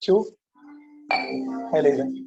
क्यों है ले रहा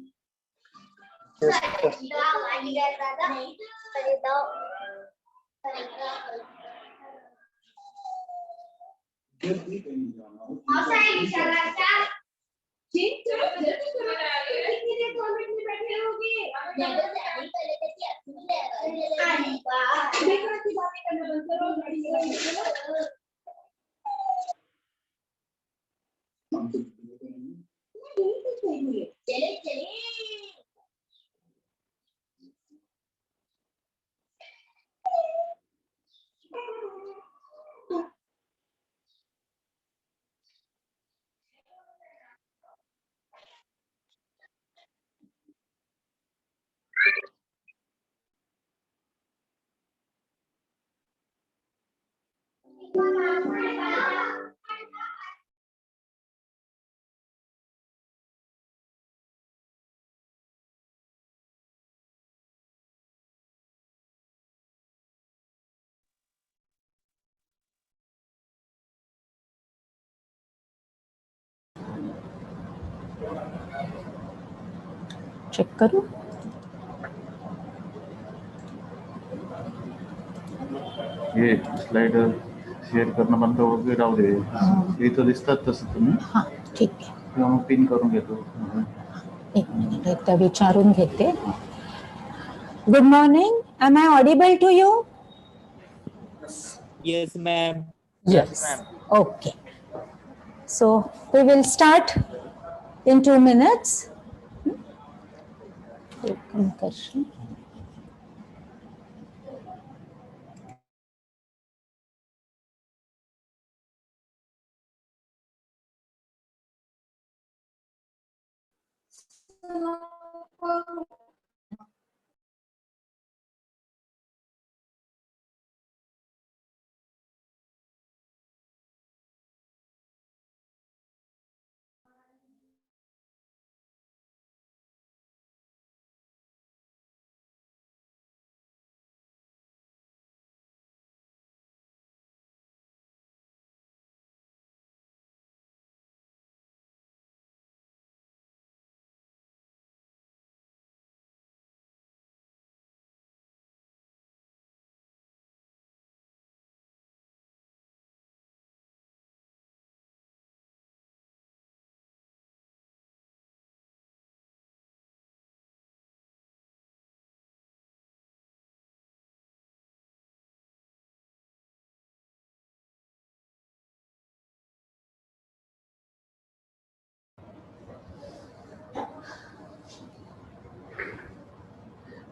चेक करूं ये स्लाइड शेअर करणं बंद वगैरे राहू दे इथं दिसतात तसं तुम्ही हां ठीक आहे किंवा मग पिन करून घेतो एक मिनिट एकदा विचारून घेते good morning am I audible to you Yes, ma'am. yes okay so we will start in 2 minutes concussion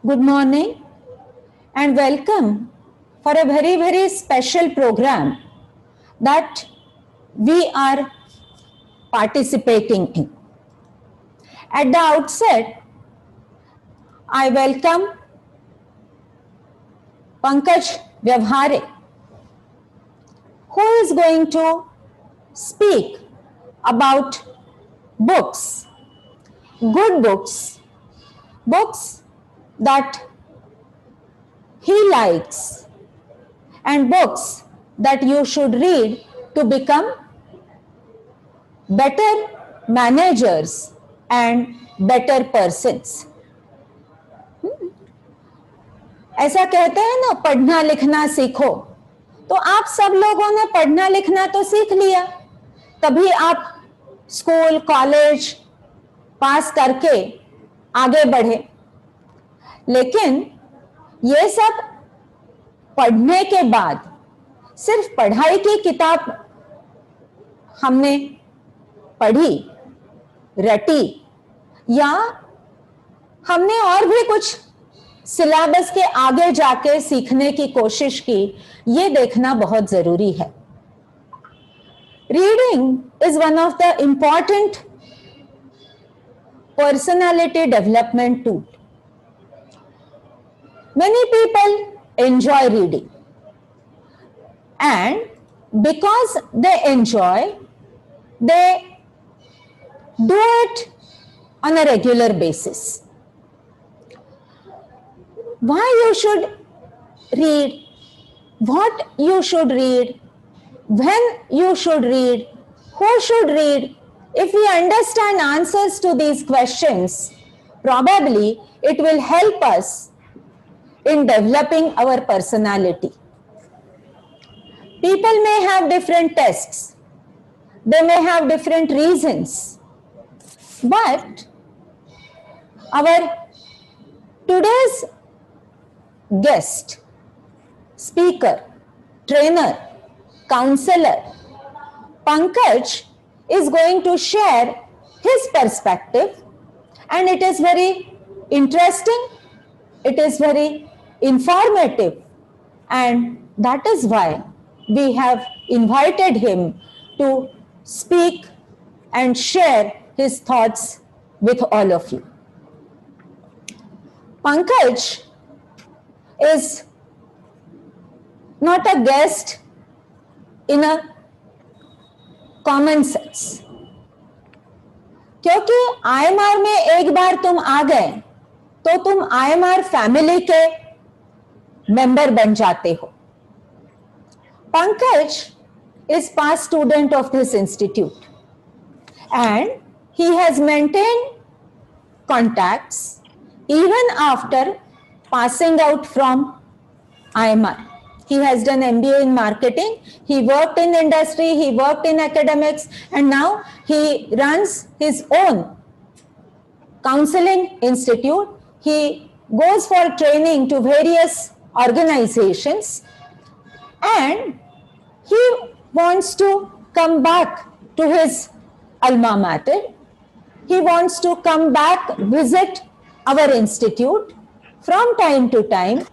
good morning and welcome for a very, very special program that we are participating in. At the outset, I welcome Pankaj Vyavhare, who is going to speak about books, good books, books that he likes, and books that you should read to become better managers and better persons. ऐसा कहते हैं ना, पढ़ना लिखना सीखो, तो आप सब लोगों ने पढ़ना लिखना तो सीख लिया, तभी आप स्कूल कॉलेज पास करके आगे बढ़े। लेकिन ये सब पढ़ने के बाद सिर्फ पढ़ाई की किताब हमने पढ़ी, रटी, या हमने और भी कुछ सिलेबस के आगे जाके सीखने की कोशिश की, ये देखना बहुत जरूरी है। Reading is one of the important personality development tool. Many people enjoy reading, and because they enjoy, they do it on a regular basis. Why you should read, what you should read, when you should read, who should read, if we understand answers to these questions, probably it will help us in developing our personality. People may have different tastes, they may have different reasons, but our today's guest, speaker, trainer, counselor, Pankaj is going to share his perspective, and it is very interesting, it is very informative, and that is why we have invited him to speak and share his thoughts with all of you. Pankaj is not a guest in a common sense, क्योंकि IMR में एक बार तुम आ गए तो तुम IMR family के member बन जाते हो. Pankaj is past student of this institute, and he has maintained contacts even after passing out from IMR. He has done MBA in marketing, he worked in industry, he worked in academics, and now he runs his own counseling institute. He goes for training to various organizations, and he wants to come back to his alma mater. He wants to come back, visit our institute from time to time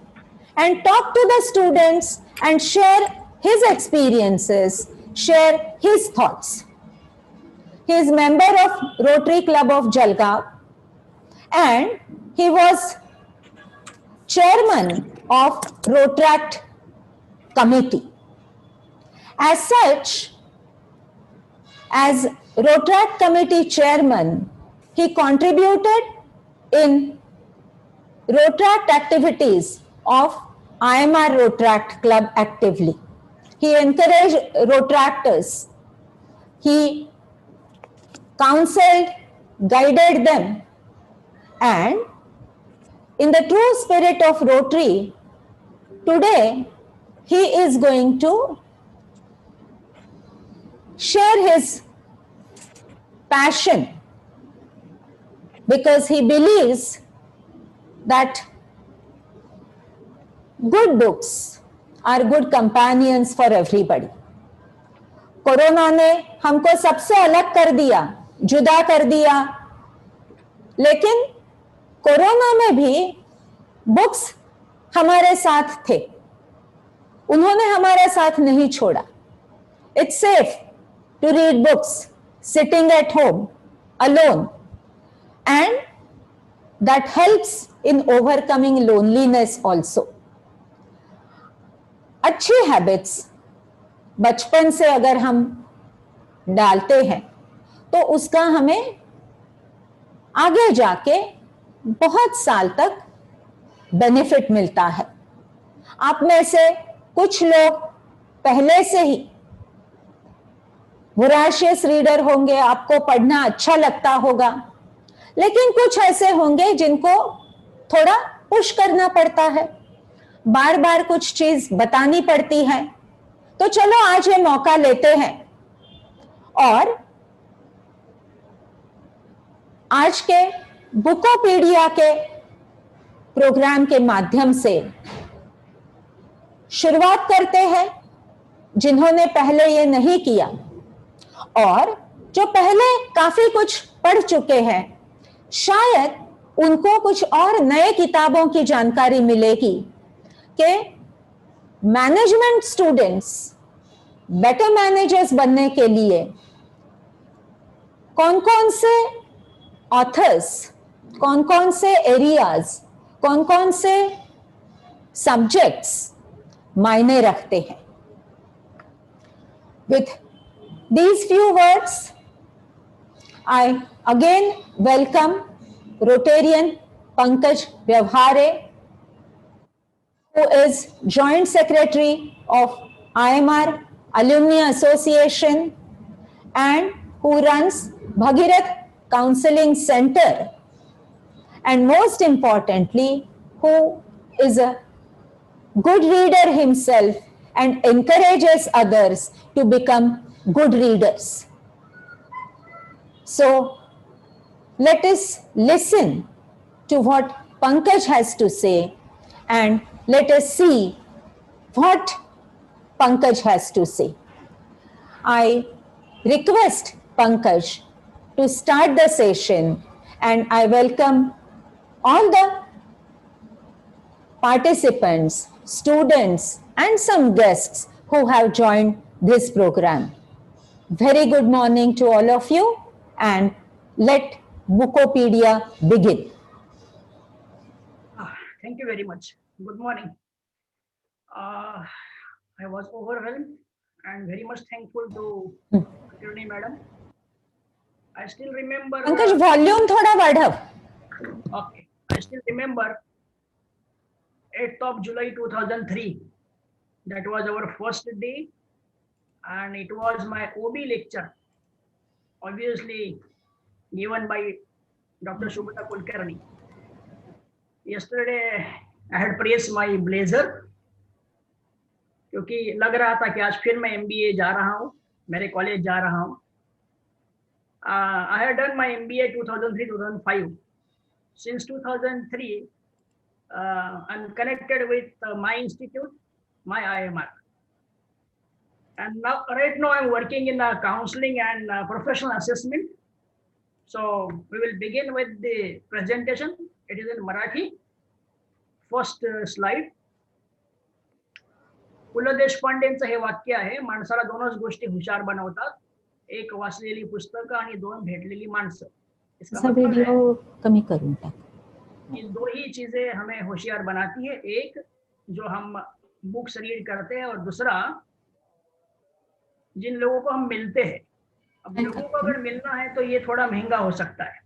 and talk to the students and share his experiences, share his thoughts. He is member of Rotary Club of Jalgaon, and he was chairman of Rotract committee. As such, as Rotract committee chairman, he contributed in Rotract activities of IMR Rotract Club actively. He encouraged Rotractors. He counseled, guided them, and in the true spirit of Rotary, today he is going to share his passion, because he believes that good books are good companions for everybody. Corona ने हमको सबसे अलग कर दिया, जुदा कर दिया, लेकिन कोरोना में भी बुक्स हमारे साथ थे, उन्होंने हमारा साथ नहीं छोड़ा. It's safe to read books sitting at home alone, and that helps in overcoming loneliness also. अच्छी हैबिट्स बचपन से अगर हम डालते हैं तो उसका हमें आगे जाके बहुत साल तक बेनिफिट मिलता है. आप में से कुछ लोग पहले से ही वोराशियस रीडर होंगे, आपको पढ़ना अच्छा लगता होगा, लेकिन कुछ ऐसे होंगे जिनको थोड़ा पुश करना पड़ता है, बार बार कुछ चीज बतानी पड़ती है. तो चलो आज ये मौका लेते हैं और आज के बुकोपीडिया के प्रोग्राम के माध्यम से शुरुआत करते हैं. जिन्होंने पहले ये नहीं किया और जो पहले काफी कुछ पढ़ चुके हैं, शायद उनको कुछ और नए किताबों की जानकारी मिलेगी कि मैनेजमेंट स्टूडेंट्स बेटर मैनेजर्स बनने के लिए कौन कौन से ऑथर्स, कौन कौन से एरियाज, कौन कौन से सब्जेक्ट्स मायने रखते हैं. With these few words, I again welcome Rotarian Pankaj Vyavhare, who is Joint Secretary of IMR Alumni Association and who runs Bhagirath Counseling Center, and most importantly, who is a good reader himself and encourages others to become good readers. So let us listen to what Pankaj has to say and let us see what Pankaj has to say. I request Pankaj to start the session, and I welcome all the participants, students, and some guests who have joined this program. Very good morning to all of you, and let Bukopedia begin. Thank you very much. Good morning. I was overwhelmed and very much thankful to Attorney Madam. I still remember. Pankaj, volume thoda बढ़ाओ. Okay. I still remember 8th of July 2003. That was our first day, and it was my OB lecture, obviously given by Dr. Shubhata Kulkarni. Yesterday I had pressed my blazer क्योंकि लग रहा था कि आज फिर मैं MBA जा रहा हूँ, मेरे कॉलेज जा रहा हूँ. I had done my MBA 2003-2005. Since 2003, I'm connected with my institute, my IMR. And now, right now, I'm working in counseling and professional assessment. So we will begin with the presentation. It is in Marathi. First slide. पु ल देशपांडेंचं हे वाक्य आहे, माणसाला दोनच गोष्टी हुशार बनवतात, एक वाचलेली पुस्तकं आणि दोन भेटलेली माणसं. इसका वीडियो कमी करून टाक. ये दो ही चीजें हमें होशियार बनाती है, एक जो हम बुक्स रीड करते हैं और दूसरा जिन लोगों को हम मिलते हैं. अब लोगों को अगर मिलना है तो ये थोड़ा महंगा हो सकता है,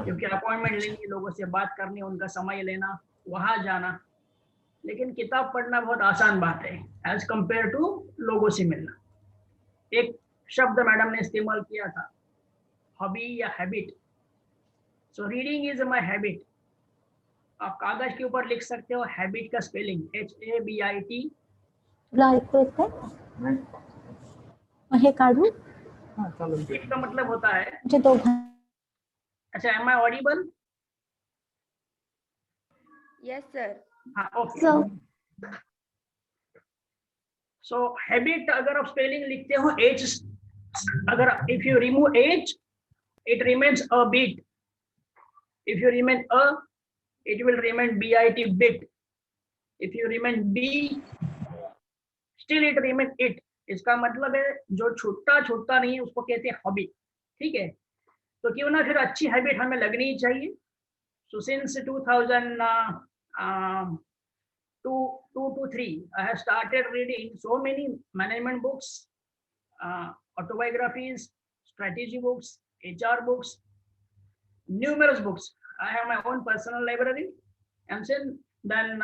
क्योंकि अपॉइंटमेंट लेनी, लोगों से बात करनी, उनका समय लेना, वहां जाना. लेकिन किताब पढ़ना बहुत आसान बात है एज कंपेयर टू लोगों से मिलना. एक शब्द मैडम ने इस्तेमाल किया था, हॉबी या habit. So reading is my habit. आप कागज के ऊपर लिख सकते हो हैबिट का स्पेलिंग HABIT. तुला ऐकू येतंय? हे काढू. इसका मतलब होता है म्हणजे दोघां. अच्छा, am I audible? Yes, sir. हाँ, ओके. सो हैबिट अगर आप स्पेलिंग लिखते हो H, अगर if you remove H, it remains a bit. If you remain a, it will remain BIT, bit. If you remain B, still it remain it. इसका मतलब है जो छूटता छूटता नहीं है उसको कहते हैं हॉबी, ठीक है। तो क्यों ना फिर अच्छी हैबिट हमें लगनी ही चाहिए। So since 2002 to 3, I have started reading so many management books, autobiographies, strategy books, HR books, numerous books. I have my own personal library, and then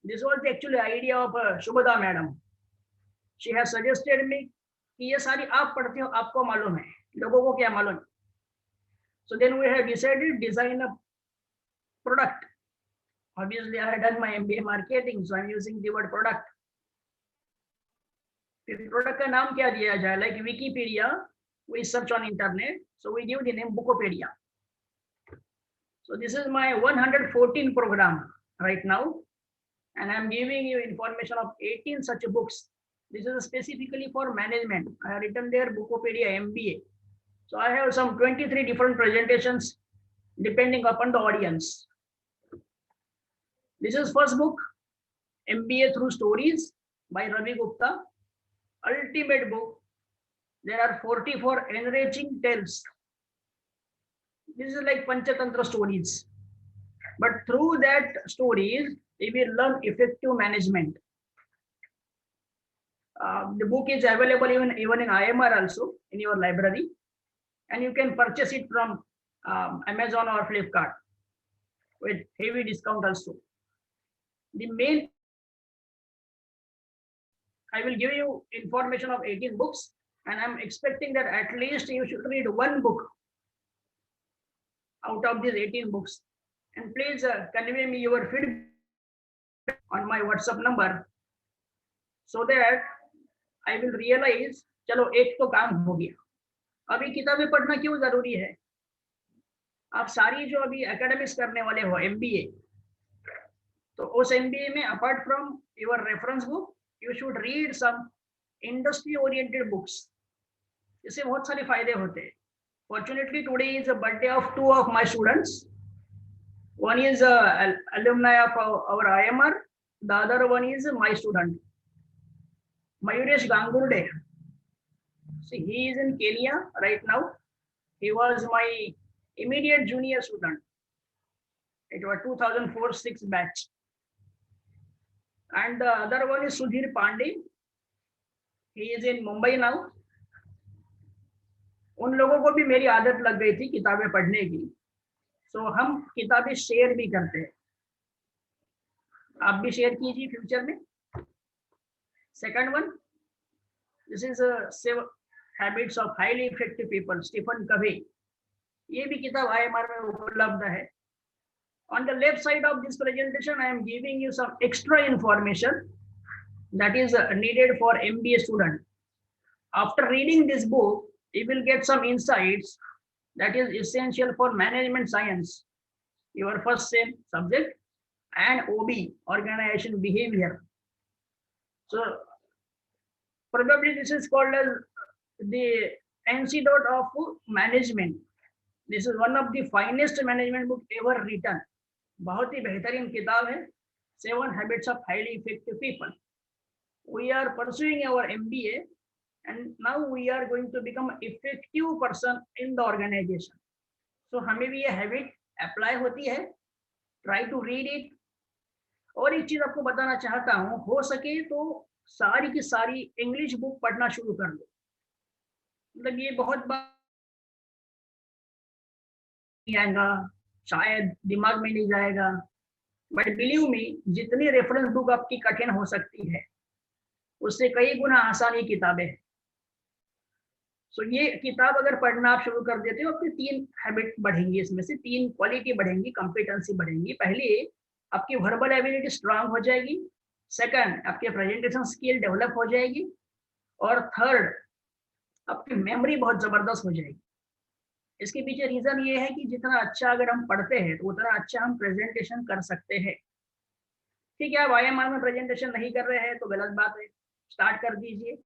this was the actually idea of Shubhada madam. She has suggested me कि ये सारी आप पढ़ते हो, आपको मालूम है, लोगों को क्या मालूम। So then we have decided design a product. Obviously, I had done my MBA marketing, so I'm using the word product. फिर product का नाम क्या दिया जाए? Like Wikipedia, we search on internet, so we give the name Bookopedia. So this is my 114 program right now, and I'm giving you information of 18 such books. This is specifically for management. I have written there Bookopedia MBA. So I have some 23 different presentations depending upon the audience. This is first book, MBA Through Stories by Ravi Gupta. Ultimate book. There are 44 enriching tales. This is like Panchatantra stories. But through that stories, we will learn effective management. The book is available even in IMR also in your library. And you can purchase it from Amazon or Flipkart with heavy discount also. The main, I will give you information of 18 books, and I'm expecting that at least you should read one book out of these 18 books. And please convey me your feedback on my WhatsApp number so that I will realize, चलो एक तो काम हो गया। अभी किताबें पढ़ना क्यों जरूरी है? आप सारी जो अभी एकेडमिक्स करने वाले हो MBA, तो उस MBA में apart from your reference book, you should read some industry oriented books. इससे बहुत सारे फायदे होते हैं। Fortunately, today is a birthday of two of my students. One is a alumni of our IMR. The other one is my student, Mayuresh Gangurde. See, he is in Kenya right now. He was my immediate junior student. It was 2004-06 batch. And the other one is Sudhir Pandey. He is in Mumbai now. उन लोगों को भी मेरी आदत लग गई थी किताबें पढ़ने की, सो हम किताबें शेयर भी करते हैं। आप भी शेयर कीजिए फ्यूचर में। Second one, this is 7 habits of highly effective people, Stephen Covey. ये भी किताब IMR में उपलब्ध है। On the left side of this presentation, I am giving you some extra information that is needed for MBA student. After reading this book, you will get some insights that is essential for management science, your first same subject, and OB, organization behavior. So probably this is called as the antidote of management. This is one of the finest management book ever written. बहुत ही बेहतरीन किताब है, 7 Habits of Highly Effective People. We are pursuing our MBA, and now we are going to become an effective person in the organization. So हमें भी ये habit apply होती है। Try to read it. और एक चीज आपको बताना चाहता हूँ, हो सके तो सारी की सारी इंग्लिश बुक पढ़ना शुरू कर दो। मतलब ये बहुत बार आएगा, शायद दिमाग में नहीं जाएगा, बट बिलीव मी, जितनी रेफरेंस बुक आपकी कठिन हो सकती है, उससे कई गुना आसान ये किताबें हैं। सो ये किताब अगर पढ़ना आप शुरू कर देते हो, आपकी 3 हैबिट बढ़ेंगी, इसमें से 3 क्वालिटी बढ़ेंगी, कंपिटेंसी बढ़ेंगी। पहले आपकी वर्बल एबिलिटी स्ट्रांग हो जाएगी, सेकंड आपके प्रेजेंटेशन स्किल डेवलप हो जाएगी, और थर्ड आपकी मेमोरी बहुत जबरदस्त हो जाएगी। इसके पीछे रीजन ये है कि जितना अच्छा अगर हम पढ़ते हैं तो उतना अच्छा हम प्रेजेंटेशन कर सकते हैं। ठीक है, आप IMR में प्रेजेंटेशन नहीं कर रहे हैं तो गलत बात है, स्टार्ट कर दीजिए।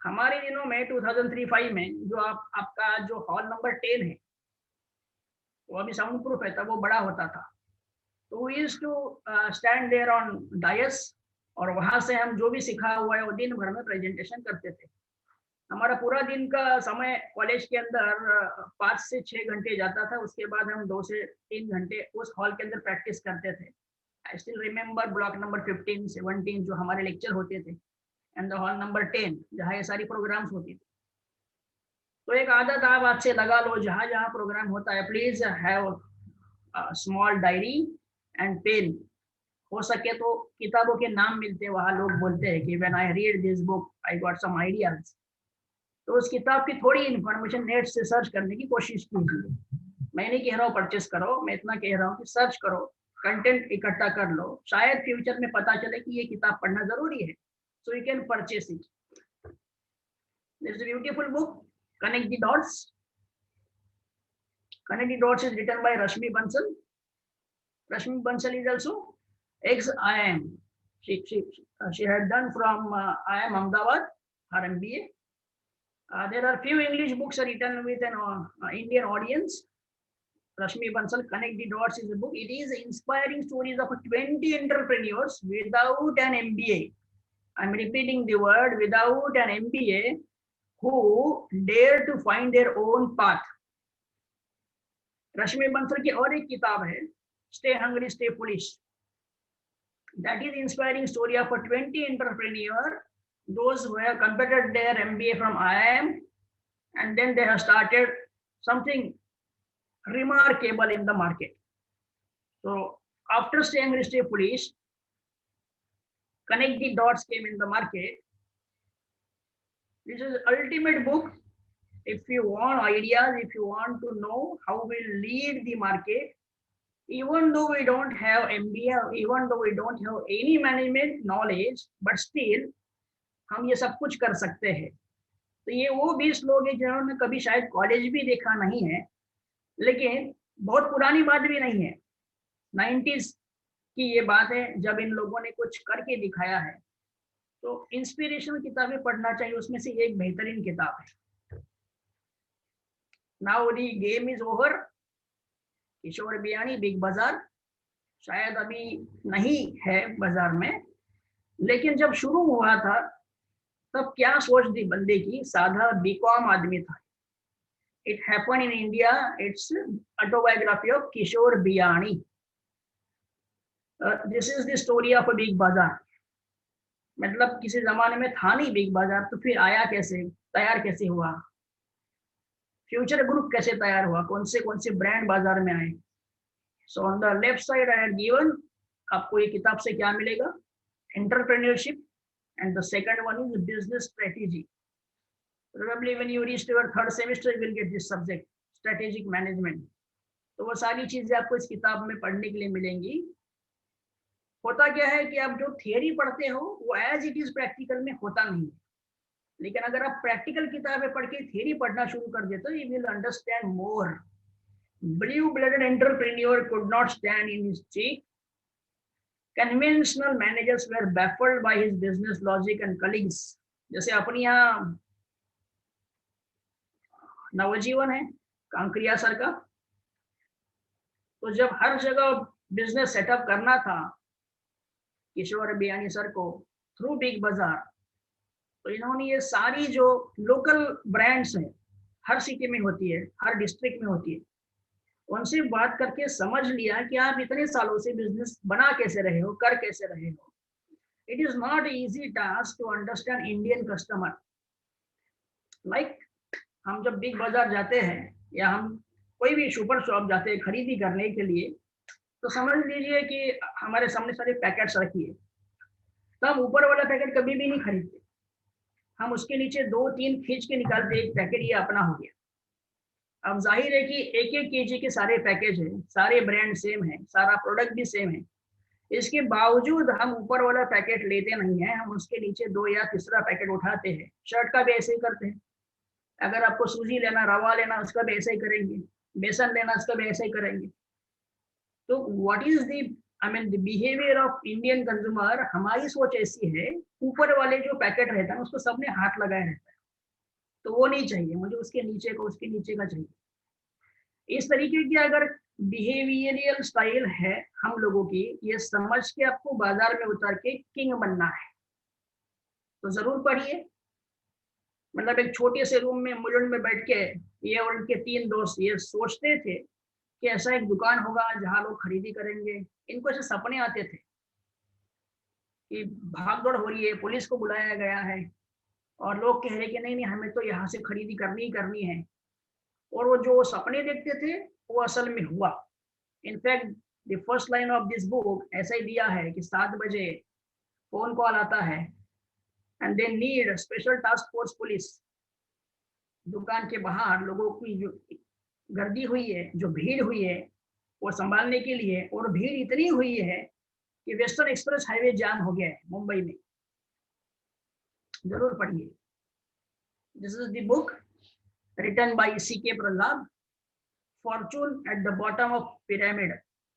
हमारे दिनों में 2003-05 में जो आपका जो हॉल नंबर 10 है वो अभी साउंड प्रूफ है, तब वो बड़ा होता था। तो we used to stand there on dais, और वहां से हम जो भी सीखा हुआ है वो दिन भर में प्रेजेंटेशन करते थे। हमारा पूरा दिन का समय कॉलेज के अंदर 5 से 6 घंटे जाता था। उसके बाद हम 2 से 3 घंटे उस हॉल के अंदर प्रैक्टिस करते थे। I still remember block number 15, 17 जो हमारे लेक्चर होते थे, एंड द हॉल नंबर 10 जहाँ ये सारी प्रोग्राम्स होती थी। तो एक आदत आप आज से लगा लो, जहाँ जहाँ प्रोग्राम होता है please have small diary and pen. हो सके तो किताबों के नाम मिलते हैं, वहाँ लोग बोलते हैं कि when I read this book I got some ideas. तो उस किताब की थोड़ी इन्फॉर्मेशन नेट से सर्च करने की कोशिश कीजिए। मैं नहीं कह रहा हूँ परचेस करो, मैं इतना कह रहा हूँ कि सर्च करो, कंटेंट इकट्ठा कर लो, शायद फ्यूचर में पता चले कि ये किताब पढ़ना जरूरी है, so you can purchase it. This is a beautiful book, connect the dots. Connect the Dots is written by Rashmi Bansal. Rashmi Bansal is also ex-IIM. She had done from IIM Ahmedabad, her MBA. There are few English books written with an Indian audience. Rashmi Bansal, Connect the Dots is a book. It is inspiring stories of 20 entrepreneurs without an MBA. I'm repeating the word, without an MBA, who dare to find their own path. रश्मि बंसल की और एक किताब है, stay hungry stay foolish. That is inspiring story of 20 entrepreneur, those who have completed there MBA from IIM and then they have started something remarkable in the market. So after Stay Hungry Stay Foolish, Connect the Dots came in the market. This is ultimate book. If you want ideas, if you want to know how we lead the market, even though we don't have MBA, even though we don't have any management knowledge, but still हम ये सब कुछ कर सकते हैं। तो ये वो 20 लोग हैं जिन्होंने कभी शायद कॉलेज भी देखा नहीं है, लेकिन बहुत पुरानी बात भी नहीं है, 90s की ये बात है जब इन लोगों ने कुछ करके दिखाया है। तो इंस्पिरेशनल किताबें पढ़ना चाहिए, उसमें से एक बेहतरीन किताब है। Now the game is over. Kishore Biyani Big Bazaar शायद अभी नहीं है बाजार में, लेकिन जब शुरू हुआ था तब क्या सोच थी बंदे की, साधा बीकॉम आदमी था। It happened in India. It's autobiography of Kishore Biyani. This is the story of a big बाजार। मतलब किसी जमाने में था नहीं बिग बाजार, तो फिर आया कैसे, तैयार कैसे हुआ, फ्यूचर ग्रुप कैसे तैयार हुआ, कौन से ब्रांड बाजार में आए। So on the left side I have given, आपको ये किताब से क्या मिलेगा, entrepreneurship, and the second one is business strategy. Probably when you reach your third semester you will get this subject, strategic management. तो वो सारी चीजें आपको इस किताब में पढ़ने के लिए मिलेंगी। होता क्या है कि आप जो थियरी पढ़ते हो वो एज इट इज प्रैक्टिकल में होता नहीं है, लेकिन अगर आप प्रैक्टिकल किताबें पढ़ के थियरी पढ़ना शुरू कर देते हो, you will understand more. Blue blooded entrepreneur could not stand in his cheek, conventional managers were baffled by his business logic and colleagues. जैसे अपने यहाँ नवजीवन है कांकरिया सर का, तो जब हर जगह बिजनेस सेटअप करना था किशोर बियानी सर को थ्रू बिग बाजार, तो इन्होंने ये सारी जो लोकल ब्रांड्स हैं, हर सिटी में होती है, हर डिस्ट्रिक्ट में होती है, उनसे बात करके समझ लिया कि आप इतने सालों से बिजनेस बना कैसे रहे हो, कर कैसे रहे हो। It is not easy task to understand Indian customer. Like हम जब बिग बाजार जाते हैं या हम कोई भी सुपर शॉप जाते हैं खरीदी करने के लिए, तो समझ लीजिए कि हमारे सामने सारे पैकेट्स रखी है, तो हम ऊपर वाला पैकेट कभी भी नहीं खरीदते, हम उसके नीचे 2-3 खींच के निकालते, एक पैकेट ये अपना हो गया। अब जाहिर है कि 1-1 केजी के सारे पैकेज हैं, सारे ब्रांड सेम है, सारा प्रोडक्ट भी सेम है, इसके बावजूद हम ऊपर वाला पैकेट लेते नहीं है, हम उसके नीचे 2 या तीसरा पैकेट उठाते हैं। शर्ट का भी ऐसे ही करते हैं, अगर आपको सूजी लेना, रवा लेना, उसका भी ऐसा ही करेंगे, बेसन लेना, उसका भी ऐसा ही करेंगे। तो what is the the behaviour of Indian consumer, हमारी सोच ऐसी है, ऊपर वाले जो पैकेट रहता है उसको सबने हाथ लगाया रहता है, तो वो नहीं चाहिए मुझे, उसके नीचे का चाहिए। इस तरीके की अगर बिहेवियरल स्टाइल है हम लोगों की, ये समझ के आपको बाजार में उतार के किंग बनना है। तो जरूर पढ़िए। मतलब एक छोटे से रूम में मुलुंड में बैठ के ये और उनके 3 दोस्त ये सोचते थे कि ऐसा एक दुकान होगा जहां लोग खरीदी करेंगे। इनको ऐसे सपने आते थे कि भागदौड़ हो रही है, पुलिस को बुलाया गया है और लोग कह रहे कि नहीं नहीं हमें तो यहाँ से खरीदी करनी ही करनी है। और वो जो सपने देखते थे वो असल में हुआ। In fact the first line of this book ऐसा ही दिया है कि 7 बजे फोन कॉल आता है and they need special task force police. दुकान के बाहर लोगों की जो गर्दी हुई है, जो भीड़ हुई है वो संभालने के लिए, और भीड़ इतनी हुई है कि वेस्टर्न एक्सप्रेस हाईवे जाम हो गया है मुंबई में। जरूर पढ़िए। This is the book written by C.K. Prahalad, fortune at the bottom of pyramid.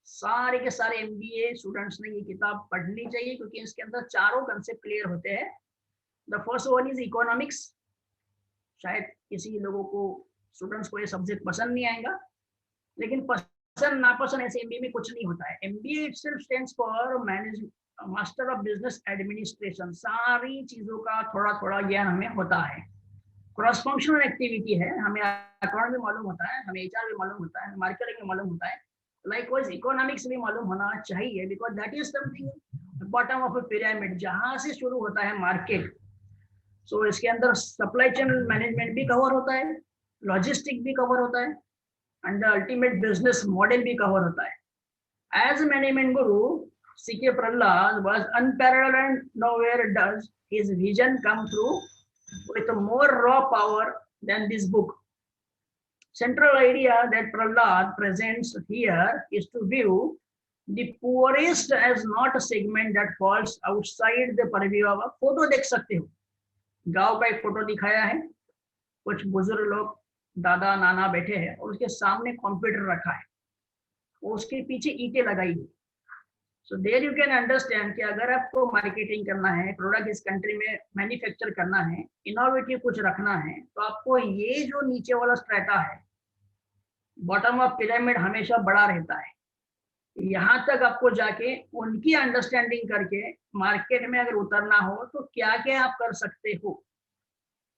सारे के सारे MBA स्टूडेंट्स ने ये किताब पढ़नी चाहिए क्योंकि इसके अंदर चारों कंसेप्ट क्लियर होते हैं। The first one is economics. शायद किसी लोगों को स्टूडेंट्स को ये सब्जेक्ट पसंद नहीं आएगा, लेकिन पसंद नापसंद ऐसे MBA में कुछ नहीं होता है। MBA itself stands for master of business administration. सारी चीजों का थोड़ा थोड़ा ज्ञान हमें होता है। क्रॉस फंक्शनल एक्टिविटी है, हमें अकाउंट भी मालूम होता है, हमें HR भी मालूम होता है, मार्केटिंग भी मालूम होता है। लाइकवाइज इकोनॉमिक्स भी मालूम होना चाहिए because that is something bottom of a pyramid, जहां से शुरू होता है मार्केट। सो इसके अंदर सप्लाई चेन मैनेजमेंट भी कवर होता है, लॉजिस्टिक भी कवर होता है, एंड अल्टीमेट बिजनेस मॉडल भी कवर होता है। Age management Guru C.K. Prahlad was unparalleled and nowhere does his vision come through with more raw power than this book. Central idea that Prahlad presents here is to view the poorest as not a segment that falls outside the purview of a photo देख सकते हो, गांव का एक photo दिखाया है, कुछ बुजुर्ग लोग दादा नाना बैठे हैं और उसके सामने कंप्यूटर रखा है, उसके पीछे ईंटें लगाई है। So there you can understand कि अगर आपको मार्केटिंग करना है, प्रोडक्ट इस कंट्री में मैन्युफैक्चर करना है, इनोवेटिव कुछ रखना है, तो आपको ये जो नीचे वाला स्ट्रेटा है, बॉटम ऑफ पिरामिड, हमेशा बड़ा रहता है। यहाँ तक आपको जाके उनकी अंडरस्टैंडिंग करके मार्केट में अगर उतरना हो तो क्या क्या आप कर सकते हो।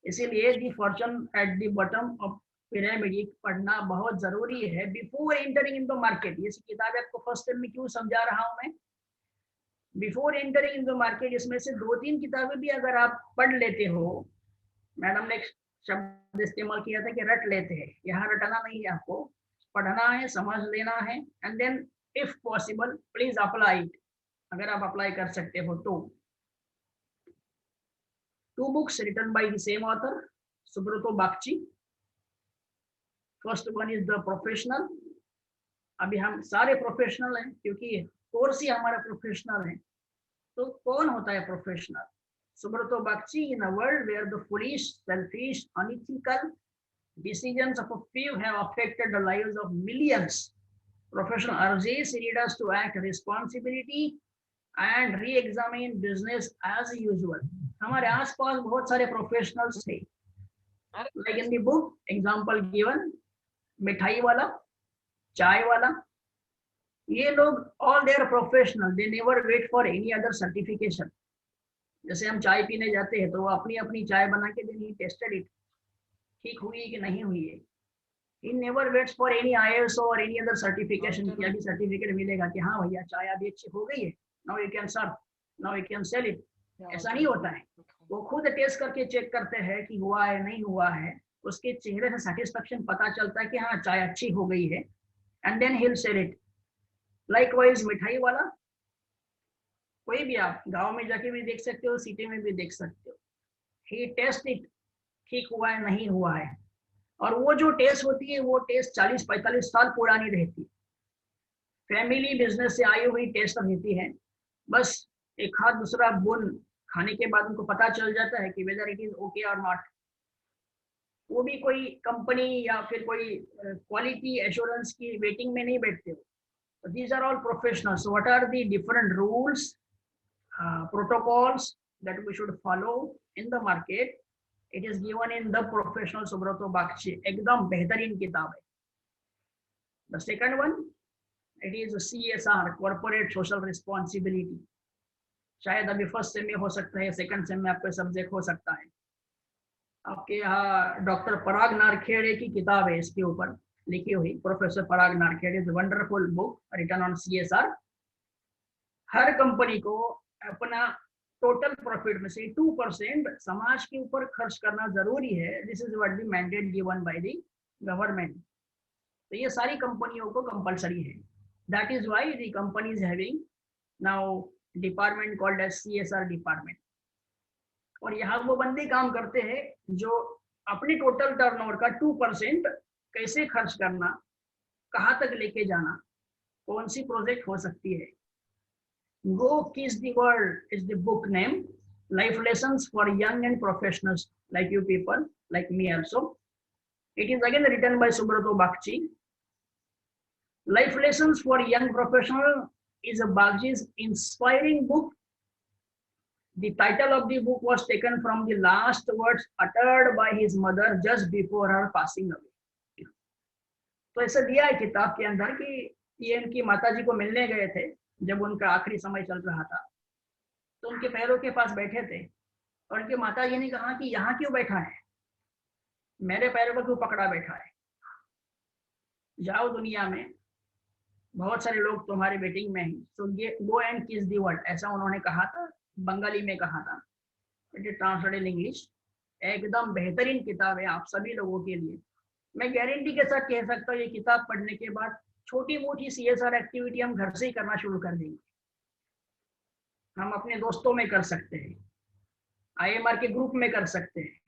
इसीलिए the fortune at the bottom of pyramid पढ़ना बहुत जरूरी है before entering in the market. ये किताब आपको फर्स्ट टाइम में क्यों समझा रहा हूं मैं, before entering in the market इसमें से 2-3 किताबें भी अगर आप पढ़ लेते हो, मैडम ने एक शब्द इस्तेमाल किया था कि रट लेते हैं, यहाँ रटना नहीं है, आपको पढ़ना है, समझ लेना है, and then if possible please apply it, अगर आप अप्लाई कर सकते हो तो। 2 books written by the same author, Subrata Bagchi. First one is the professional. अभी हम सारे प्रोफेशनल हैं क्योंकि कोर्स ही हमारा प्रोफेशनल है। तो कौन होता है professional? Subroto Bagchi, in a world where the foolish, selfish, unethical decisions of a few have affected the lives of millions. Professional urges readers to act responsibility and re-examine business as usual. हमारे आसपास बहुत सारे professionals थे, like in the book example given, मिठाई वाला, चाय वाला, ये लोग all they are professional, they never wait for any other certification. जैसे हम चाय पीने जाते हैं तो वो अपनी अपनी चाय बना के देनी, टेस्टेड इट, ठीक हुई कि नहीं हुई है। He never waits for any ISO or any other certification कि अभी सर्टिफिकेट मिलेगा कि हाँ भैया चाय अभी अच्छी हो गई है, now you can serve, now you can sell it. ऐसा नहीं होता है, वो खुद टेस्ट करके चेक करते हैं कि हुआ है नहीं हुआ है, उसके चेहरे से सेटिस्फेक्शन पता चलता है कि हाँ चाय अच्छी हो गई है, and then he'll sell it. Likewise मिठाई वाला, कोई भी आप गांव में जाके भी देख सकते हो, सिटी में भी देख सकते हो, he टेस्ट इट, ठीक हुआ है नहीं हुआ है। और वो जो टेस्ट होती है वो टेस्ट 40-45 साल पुरानी रहती है, फैमिली बिजनेस से आई हुई टेस्ट रहती है। बस एक हाथ दूसरा बुन खाने के बाद उनको पता चल जाता है कि वेदर इट इज ओके और नॉट। वो भी कोई कंपनी या फिर कोई क्वालिटी एश्योरेंस की वेटिंग में नहीं बैठते हो। These are all professionals. What are the different rules, protocols that we should follow in the market, it is given in the professional Subroto Bagchi. एकदम बेहतरीन किताब है। The second one it is CSR, corporate social responsibility. शायद अभी first sem में हो सकता है, सेकंड सेम में आपका सब्जेक्ट हो सकता है। आपके यहाँ डॉक्टर पराग नारखेड़े की किताब है इसके ऊपर लिखी हुई, professor Parag Narkhede, wonderful book written on CSR। हर कंपनी को अपना टोटल प्रॉफिट में से 2% समाज के ऊपर खर्च करना जरूरी है। This is what the mandate given by the government. तो ये सारी कंपनियों को कंपलसरी है। That is why the company is having now department called as CSR department. और यहाँ वो बंदे काम करते हैं जो अपनी टोटल टर्नओवर का 2% कैसे खर्च करना, कहाँ तक लेके जाना, कौन सी प्रोजेक्ट हो सकती है। Go Kiss the World is the book name. Life lessons for young and professionals like you people, like me also. It is again written by Subrato Bagchi. Life lessons for young professional is a Bagchi's inspiring book. The title of the book was taken from the last words uttered by his mother just before her passing away. तो ऐसा दिया है किताब के अंदर कि ये इनकी माताजी को मिलने गए थे जब उनका आखिरी समय चल रहा था, तो उनके पैरों के पास बैठे थे और उनके माताजी ने कहा कि यहाँ क्यों बैठा है, मेरे पैरों को क्यों पकड़ा बैठा है, जाओ दुनिया में बहुत सारे लोग तुम्हारे वेटिंग में हैं, सो गो एंड किस द वर्ल्ड, ऐसा उन्होंने कहा था, बंगाली में कहा था। It is translated in English. एकदम बेहतरीन किताब है आप सभी लोगों के लिए। मैं गारंटी के साथ कह सकता हूँ ये किताब पढ़ने के बाद छोटी मोटी CSR एक्टिविटी हम घर से ही करना शुरू कर देंगे। हम अपने दोस्तों में कर सकते हैं, IMR के ग्रुप में कर सकते हैं।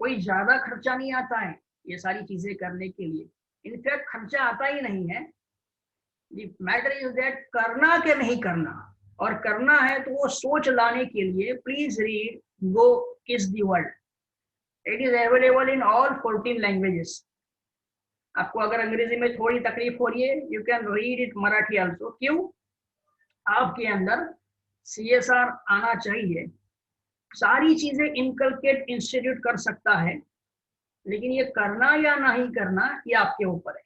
कोई ज्यादा खर्चा नहीं आता है ये सारी चीजें करने के लिए। इनफैक्ट खर्चा आता ही नहीं है। मैटर इज दैट करना के नहीं करना, और करना है तो वो सोच लाने के लिए प्लीज रीड गो किस the world. It is available in all 14 languages. आपको अगर अंग्रेजी में थोड़ी तकलीफ हो रही है, you can read it Marathi also. क्यों? आपके अंदर CSR आना चाहिए। सारी चीजें इनकलकेट इंस्टीट्यूट कर सकता है, लेकिन ये करना या नहीं करना ये आपके ऊपर है।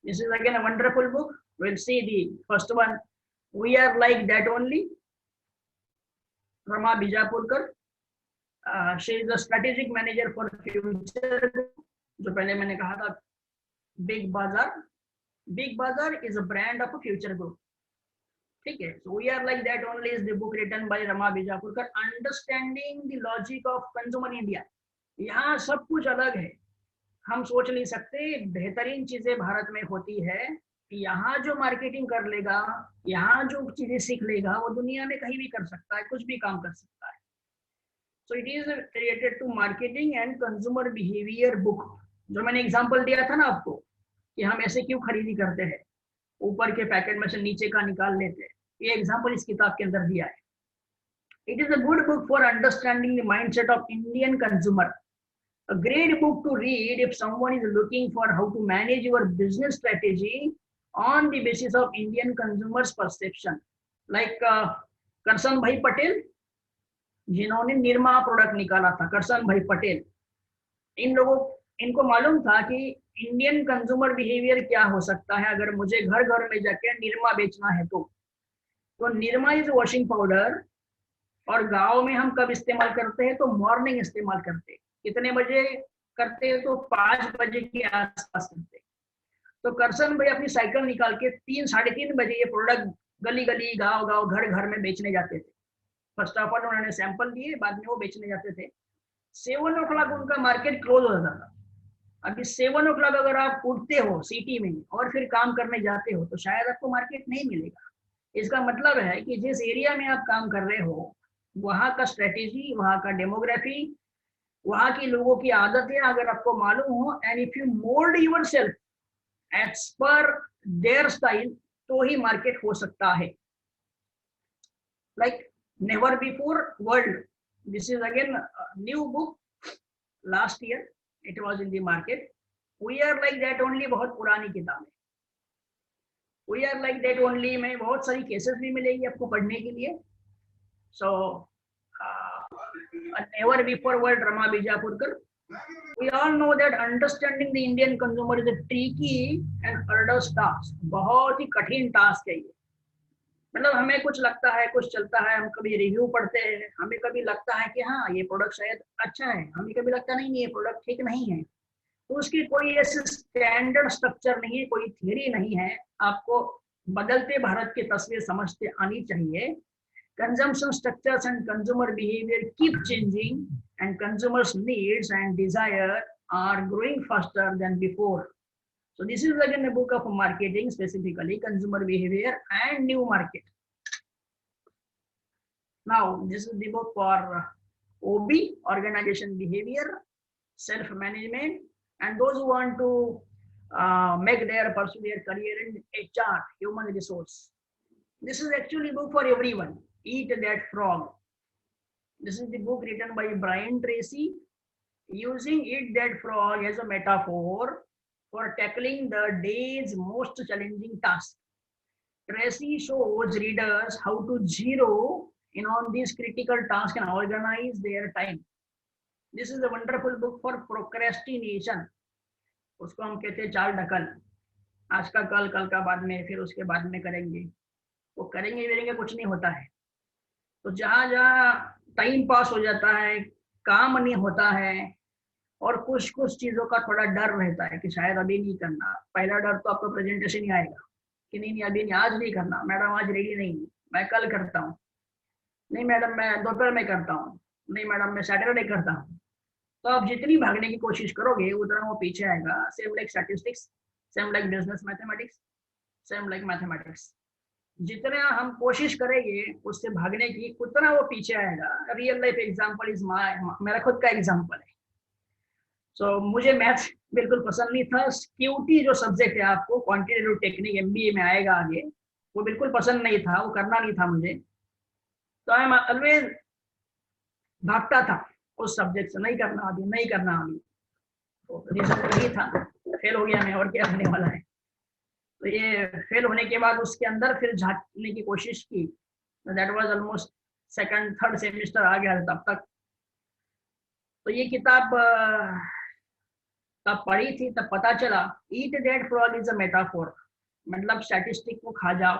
This is again a wonderful book. Will see the first one, we are like that only, Rama Bijapurkar. She is the strategic manager for Future, जो पहले मैंने कहा था Big Bazaar. Big Bazaar is a brand of Future group, ठीक है। So we are like that only is the book written by Rama Bijapurkar, understanding the logic of consumer India. यहाँ सब कुछ अलग है, हम सोच नहीं सकते। बेहतरीन चीजें भारत में होती है, यहाँ जो मार्केटिंग कर लेगा, यहाँ जो चीजें सीख लेगा, वो दुनिया में कहीं भी कर सकता है, कुछ भी काम कर सकता है। So it is related to marketing and consumer behaviour book. जो मैंने एग्जांपल दिया था ना आपको कि हम ऐसे क्यों खरीदी करते हैं, ऊपर के पैकेट में से नीचे का निकाल लेते हैं, ये एग्जांपल इस किताब के अंदर दिया है। It is a good book for understanding the mindset of Indian consumer, a great book to read if someone is looking for how to manage your business strategy on the basis of Indian consumers perception, like करसन भाई पटेल जिन्होंने Nirma product निकाला था, करसन भाई पटेल, इनको मालूम था कि Indian consumer behaviour क्या हो सकता है अगर मुझे घर घर में जाके निरमा बेचना है। तो निरमा इज वॉशिंग पाउडर, और गांव में हम कब इस्तेमाल करते हैं, तो मॉर्निंग इस्तेमाल करते हैं। कितने बजे करते हैं, तो 5 बजे के आसपास करते हैं। तो करसन भाई अपनी साइकिल निकाल के 3-3:30 बजे ये प्रोडक्ट गली गली गांव गांव घर घर में बेचने जाते थे। फर्स्ट ऑफ ऑल उन्होंने सैंपल दिए, बाद में वो बेचने जाते थे। 7 o'clock उनका मार्केट क्लोज हो जाता था। अभी 7 o'clock अगर आप उठते हो सिटी में और फिर काम करने जाते हो, तो शायद आपको मार्केट नहीं मिलेगा। इसका मतलब है कि जिस एरिया में आप काम कर रहे हो, वहाँ का स्ट्रेटेजी, वहाँ का डेमोग्राफी, वहाँ की लोगों की आदतें अगर आपको मालूम हो, and if you mould yourself as per their style, तो ही मार्केट हो सकता है। Like never before world, this is again new book, last year it was in the market. We are like that only बहुत पुरानी किताब है। We are like that only में बहुत सारी केसेस भी मिलेगी आपको पढ़ने के लिए। So never before world, Rama Bijapurkar, We all know that understanding the Indian consumer is a tricky and arduous task. बहुत ही कठिन टास्क है ये. मतलब हमें कुछ लगता है, कुछ चलता है, हम कभी रिव्यू पढ़ते हैं, हमें कभी लगता है कि हाँ ये प्रोडक्ट शायद अच्छा है, हमें कभी लगता नहीं ये प्रोडक्ट ठीक नहीं है. तो उसकी कोई ऐसे स्टैंडर्ड स्ट्रक्चर नहीं है, कोई थियरी नहीं है. आपको बदलते भारत की तस्वीर समझते आनी चाहिए. Consumption structures and consumer behavior keep changing, and consumers' needs and desire are growing faster than before. So this is again a book of marketing, specifically consumer behavior and new market. Now this is the book for OB, organization behavior, self-management, and those who want to pursue their career in HR, human resource. This is actually a book for everyone. Eat That Frog. This is the book written by Brian Tracy, using Eat That Frog as a metaphor for tackling the day's most challenging task. Tracy shows readers how to zero in on these critical tasks and organize their time. This is a wonderful book for procrastination. उसको हम कहते हैं चाल ढकल. आज का कल, कल का बाद में, फिर उसके बाद में करेंगे. वो करेंगे कुछ नहीं होता है. तो जहाँ जहाँ टाइम पास हो जाता है, काम नहीं होता है, और कुछ कुछ चीजों का थोड़ा डर रहता है कि शायद अभी नहीं करना. पहला डर तो आपको प्रेजेंटेशन ही आएगा कि नहीं अभी नहीं, आज नहीं करना, मैडम आज रेडी नहीं, मैं कल करता हूँ. नहीं मैडम मैं दोपहर में करता हूँ, नहीं मैडम मैं सैटरडे करता हूँ. तो आप जितनी भागने की कोशिश करोगे उतना वो पीछे आएगा. Same like statistics, same like business mathematics, same like mathematics. जितना हम कोशिश करेंगे उससे भागने की, उतना वो पीछे आएगा. रियल लाइफ एग्जांपल इज मेरा खुद का एग्जांपल है. सो मुझे मैथ बिल्कुल पसंद नहीं था. क्यूटी जो सब्जेक्ट है आपको क्वांटिटेटिव टेक्निक एमबीए में आएगा आगे, वो बिल्कुल पसंद नहीं था, वो करना नहीं था मुझे. तो आई एम ऑलवेज भागता था उस सब्जेक्ट से, नहीं करना अभी, नहीं करना अभी. तो रिजल्ट नहीं था, फेल हो गया मैं, और क्या होने वाला है. तो ये फेल होने के बाद उसके अंदर फिर झांकने की कोशिश की. That was almost second third semester आ गया तब तक. तो ये किताब तब पढ़ी थी, तब पता चला eat that frog is a metaphor. मतलब स्टैटिस्टिक को खा जाओ,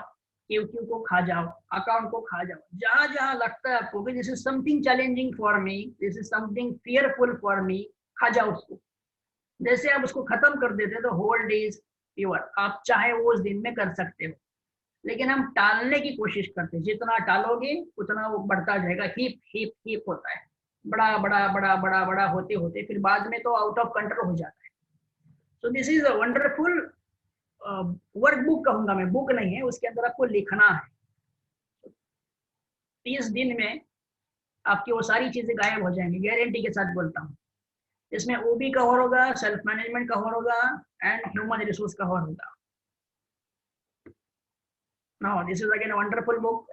क्यू को खा जाओ, अकाउंट को खा जाओ. जहां जहां लगता है आपको कि this is something challenging for me, this is something fearful for me, खा जाओ उसको. जैसे आप उसको खत्म कर देते तो होल डे इज प्योर. आप चाहे वो उस दिन में कर सकते हो, लेकिन हम टालने की कोशिश करते हैं. जितना टालोगे उतना वो बढ़ता जाएगा. हीप हीप हीप होता है, बड़ा बड़ा बड़ा बड़ा बड़ा होते होते फिर बाद में तो आउट ऑफ कंट्रोल हो जाता है. So this is a wonderful workbook कहूंगा मैं, बुक नहीं है. उसके अंदर आपको लिखना है. 30 दिन में आपकी वो सारी चीजें गायब हो जाएंगी, गारंटी के साथ बोलता हूँ. इसमें ओबी कवर होगा, सेल्फ मैनेजमेंट कवर होगा, एंड ह्यूमन रिसोर्स कवर होगा. Now this is again a wonderful book.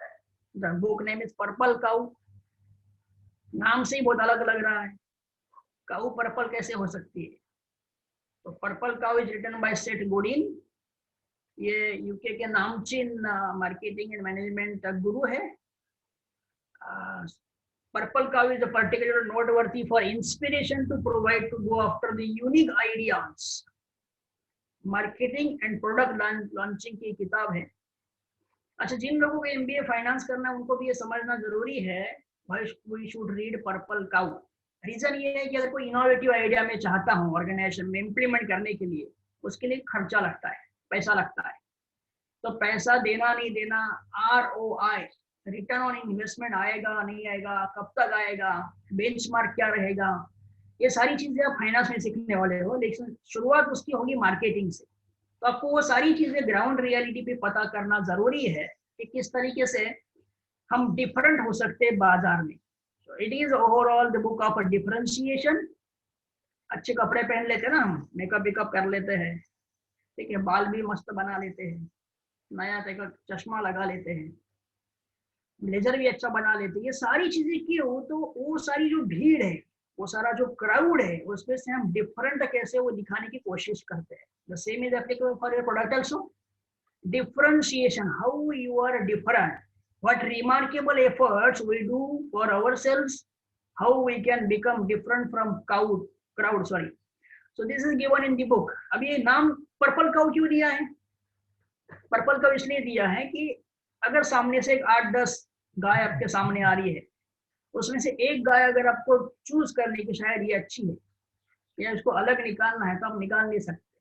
The book name is purple cow. नाम से ही बहुत अलग लग रहा है. काउ पर्पल कैसे हो सकती है? तो purple cow is written by Seth Godin. ये यूके के नामचीन मार्केटिंग एंड मैनेजमेंट गुरु है. Purple cow is a particularly noteworthy for inspiration to provide to go after the unique ideas. Marketing and product launching की किताब है. अच्छा, जिन लोगों को एमबीए फाइनेंस करना है उनको भी ये समझना जरूरी है, we should read purple cow. Reason ये है कि अगर कोई इनोवेटिव आइडिया में चाहता हूँ ऑर्गेनाइजेशन में इम्प्लीमेंट करने के लिए, उसके लिए खर्चा लगता है, पैसा लगता है. तो पैसा देना नहीं देना, ROI रिटर्न ऑन इन्वेस्टमेंट आएगा नहीं आएगा, कब तक आएगा, बेंचमार्क क्या रहेगा, ये सारी चीजें आप फाइनेंस में सीखने वाले हो. लेकिन शुरुआत उसकी होगी मार्केटिंग से. तो आपको वो सारी चीजें ग्राउंड रियलिटी पे पता करना जरूरी है कि किस तरीके से हम डिफरेंट हो सकते हैं बाजार में. It is overall the book of differentiation. अच्छे कपड़े पहन लेते हैं ना, हम मेकअप वेकअप कर लेते हैं, ठीक है, बाल भी मस्त बना लेते हैं, नया चश्मा लगा लेते हैं, ब्लेजर भी अच्छा बना लेते हैं. ये सारी चीजें क्यों? तो वो सारी जो भीड़ है, वो सारा जो क्राउड है, उसमें से हम डिफरेंट कैसे वो दिखाने की कोशिश करते हैं. The same is applicable for your product also. Differentiation, how you are different, what remarkable efforts we do for ourselves, how we can become different from crowd crowd, sorry. So this is given in the book. अब ये नाम purple cow क्यों दिया है? Purple cow इसलिए दिया है कि अगर सामने से एक 8-10 गाय आपके सामने आ रही है, उसमें से एक गाय अगर आपको चूज करने की शायद ये अच्छी है या इसको अलग निकालना है तो आप निकाल नहीं सकते,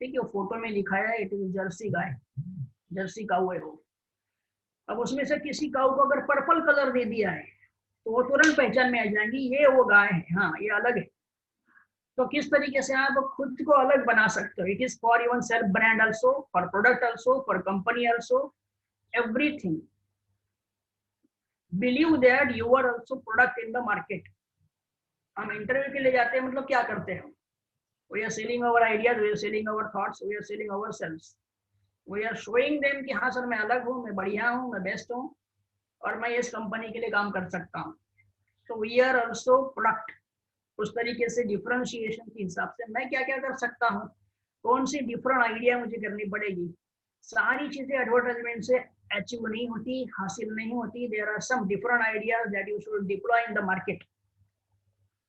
ठीक है। फोटो में लिखाया है इट इज जर्सी गाय, जर्सी काऊ है वो। अब उसमें से किसी काऊ को अगर पर्पल कलर दे दिया है तो वो तुरंत पहचान में आ जाएंगी ये वो गाय है, हाँ ये अलग है। तो किस तरीके से आप खुद को अलग बना सकते हो? It is for even self brand also, for product also, for company also, everything. Believe that you are also product in the market. हम इंटरव्यू के लिए जाते हैं, मतलब क्या करते हैं? We are selling our ideas, we are selling our thoughts, we are selling our sales, we are showing them कि हाँ सर मैं अलग हूँ, मैं बढ़िया हूँ, मैं बेस्ट हूँ और मैं इस कंपनी के लिए काम कर सकता हूँ। तो वी आर आल्सो प्रोडक्ट। उस तरीके से डिफरेंशिएशन के हिसाब से मैं क्या क्या कर सकता हूँ, कौन सी डिफरेंट आइडिया मुझे करनी पड़ेगी। सारी चीजें एडवर्टाइजमेंट से अचीव नहीं होती, हासिल नहीं होती। There are some different ideas that you should deploy in the market.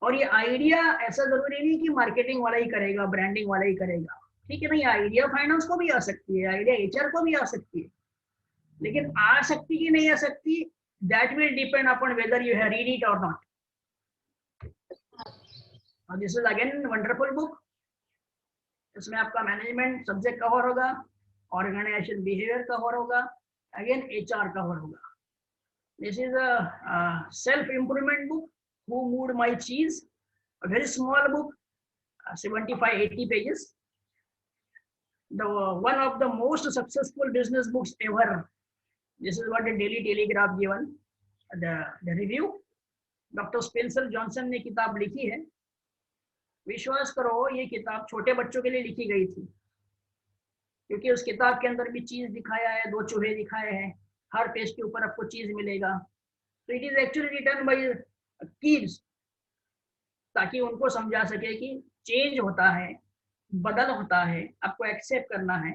और ये आइडिया ऐसा जरूरी नहीं कि मार्केटिंग वाला ही करेगा, ब्रांडिंग वाला ही करेगा, ठीक है। नहीं, आइडिया फाइनेंस को भी आ सकती है, आइडिया एचआर को भी आ सकती है, लेकिन आ सकती कि नहीं आ सकती that will depend upon whether you have read it और not. This is again wonderful book. इसमें आपका मैनेजमेंट सब्जेक्ट कवर होगा, ऑर्गेनाइजेशन बिहेवियर कवर होगा, अगेन एचआर कवर होगा। This is a self improvement book, Who Moved My Cheese, a very small book, 75-80 pages. The one of the most successful business books ever. This is what the Daily Telegraph given the review. Dr. Spencer Johnson ने किताब लिखी है। विश्वास करो ये किताब छोटे बच्चों के लिए लिखी गई थी, क्योंकि उस किताब के अंदर भी चीज दिखाया है, 2 चूहे दिखाए हैं, हर पेज के ऊपर आपको चीज मिलेगा। तो it is actually written by kids, ताकि उनको समझा सके कि चेंज होता है, बदल होता है, आपको एक्सेप्ट करना है,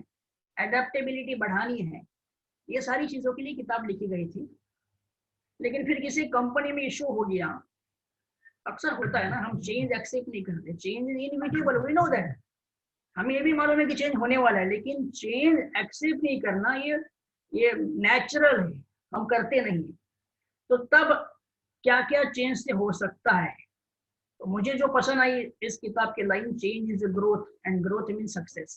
एडेप्टेबिलिटी बढ़ानी है। ये सारी चीजों के लिए किताब लिखी गई थी। लेकिन फिर किसी कंपनी में इशू हो गया, अक्सर होता है ना, हम चेंज एक्सेप्ट नहीं करते। Change is inevitable, we know that. हमें ये भी मालूम है कि चेंज होने वाला है, लेकिन चेंज एक्सेप्ट नहीं करना ये नेचुरल है, हम करते नहीं। तो तब क्या क्या चेंज से हो सकता है? तो मुझे जो पसंद आई इस किताब के line, change is growth and growth mean success.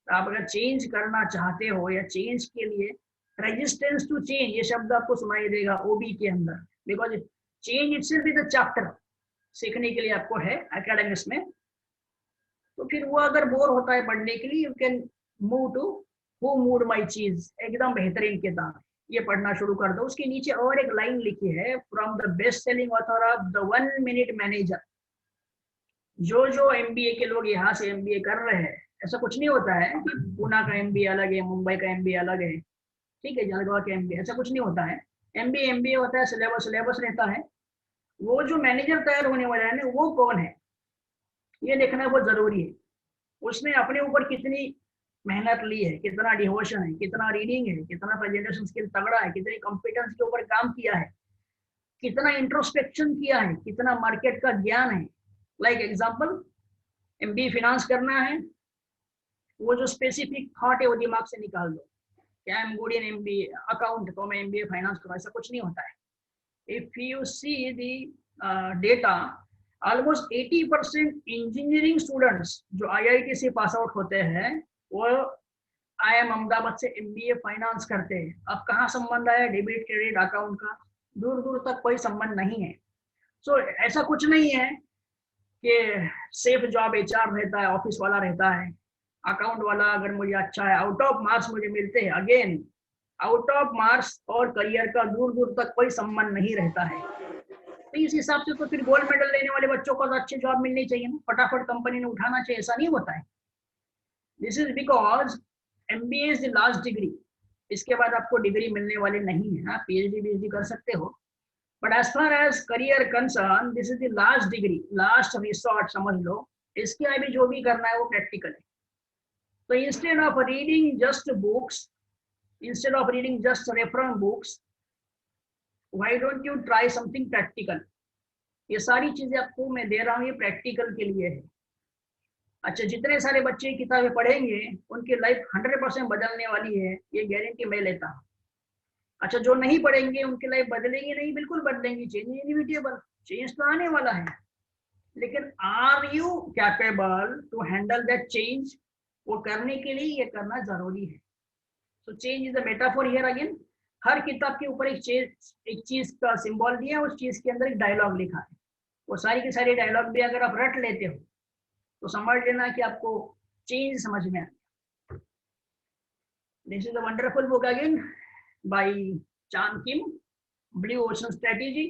तो आप अगर चेंज करना चाहते हो या चेंज के लिए, रेजिस्टेंस टू चेंज ये शब्द आपको सुनाई देगा ओबी के अंदर, because change itself is a chapter सीखने के लिए आपको है एकेडमिक्स में। तो फिर वो अगर बोर होता है पढ़ने के लिए, you can move to who moved my cheese, एकदम बेहतरीन किताब, ये पढ़ना शुरू कर दो। उसके नीचे और एक लाइन लिखी है, from the best selling author of the 1 minute manager. जो एमबीए के लोग यहाँ से एमबीए कर रहे हैं, ऐसा कुछ नहीं होता है कि पुणे का एमबीए अलग है, मुंबई का एमबीए अलग है, ठीक है, जलगांव का एमबीए, ऐसा कुछ नहीं होता है। एमबीए होता है, सिलेबस रहता है। वो जो मैनेजर तैयार होने वाला है ना, वो कौन है ये देखना बहुत जरूरी है। उसने अपने ऊपर कितनी मेहनत ली है, कितना डिवोशन है, कितना रीडिंग है, कितना प्रेजेंटेशन स्किल तगड़ा है, कितनी कॉम्पिटेंस के ऊपर काम किया है, कितना इंट्रोस्पेक्शन किया है, कितना मार्केट का ज्ञान है। लाइक एग्जांपल, एमबीए फाइनेंस करना है, वो जो स्पेसिफिक थॉट है वो दिमाग से निकाल दो। क्या I am good in MBA account तो मैं एमबीए फाइनेंस करूँ, ऐसा कुछ नहीं होता है। If you see the data, almost 80% engineering students जो आईआईटी से पास आउट होते हैं वो IIM अहमदाबाद से एमबीए फाइनेंस करते हैं। अब कहाँ संबंध है डेबिट क्रेडिट अकाउंट का? दूर दूर तक कोई संबंध नहीं है। सो ऐसा कुछ नहीं है कि सेफ जॉब एचआर रहता है, ऑफिस वाला रहता है, अकाउंट वाला अगर मुझे अच्छा है, आउट ऑफ मार्क्स मुझे मिलते हैं। अगेन आउट ऑफ मार्क्स और करियर का दूर दूर तक कोई संबंध नहीं रहता है। तो इस हिसाब से तो फिर गोल्ड मेडल लेने वाले बच्चों को तो अच्छी जॉब मिलनी चाहिए ना, फटाफट कंपनी ने उठाना चाहिए, ऐसा नहीं होता है। This is because MBA is the last degree, इसके बाद आपको डिग्री मिलने वाले नहीं है। पीएचडी कर सकते हो, but as far as career concern this is the last degree, last resort समझ लो। इसके आगे जो भी करना है वो प्रैक्टिकल है। तो instead of reading just books, instead of reading just reference books, why don't you try something practical? ये सारी चीजें आपको मैं दे रहा हूँ, ये प्रैक्टिकल के लिए है। अच्छा, जितने सारे बच्चे किताबें पढ़ेंगे उनकी लाइफ 100% बदलने वाली है, ये गारंटी मैं लेता हूँ। अच्छा, जो नहीं पढ़ेंगे उनकी लाइफ बदलेंगे नहीं, बिल्कुल बदलेंगी, चेंज इनएविटेबल, चेंज तो आने वाला है, लेकिन are you capable to handle that change? वो करने के लिए ये करना जरूरी है। तो change is the metaphor here again. हर किताब के ऊपर एक चीज का सिंबल दिया है, उस चीज के अंदर एक डायलॉग लिखा है। वो सारी की सारी डायलॉग भी अगर आप रट लेते हो तो समझ लेना कि आपको चेंज समझ में आए। This is a wonderful book again by Chan Kim, blue ocean strategy.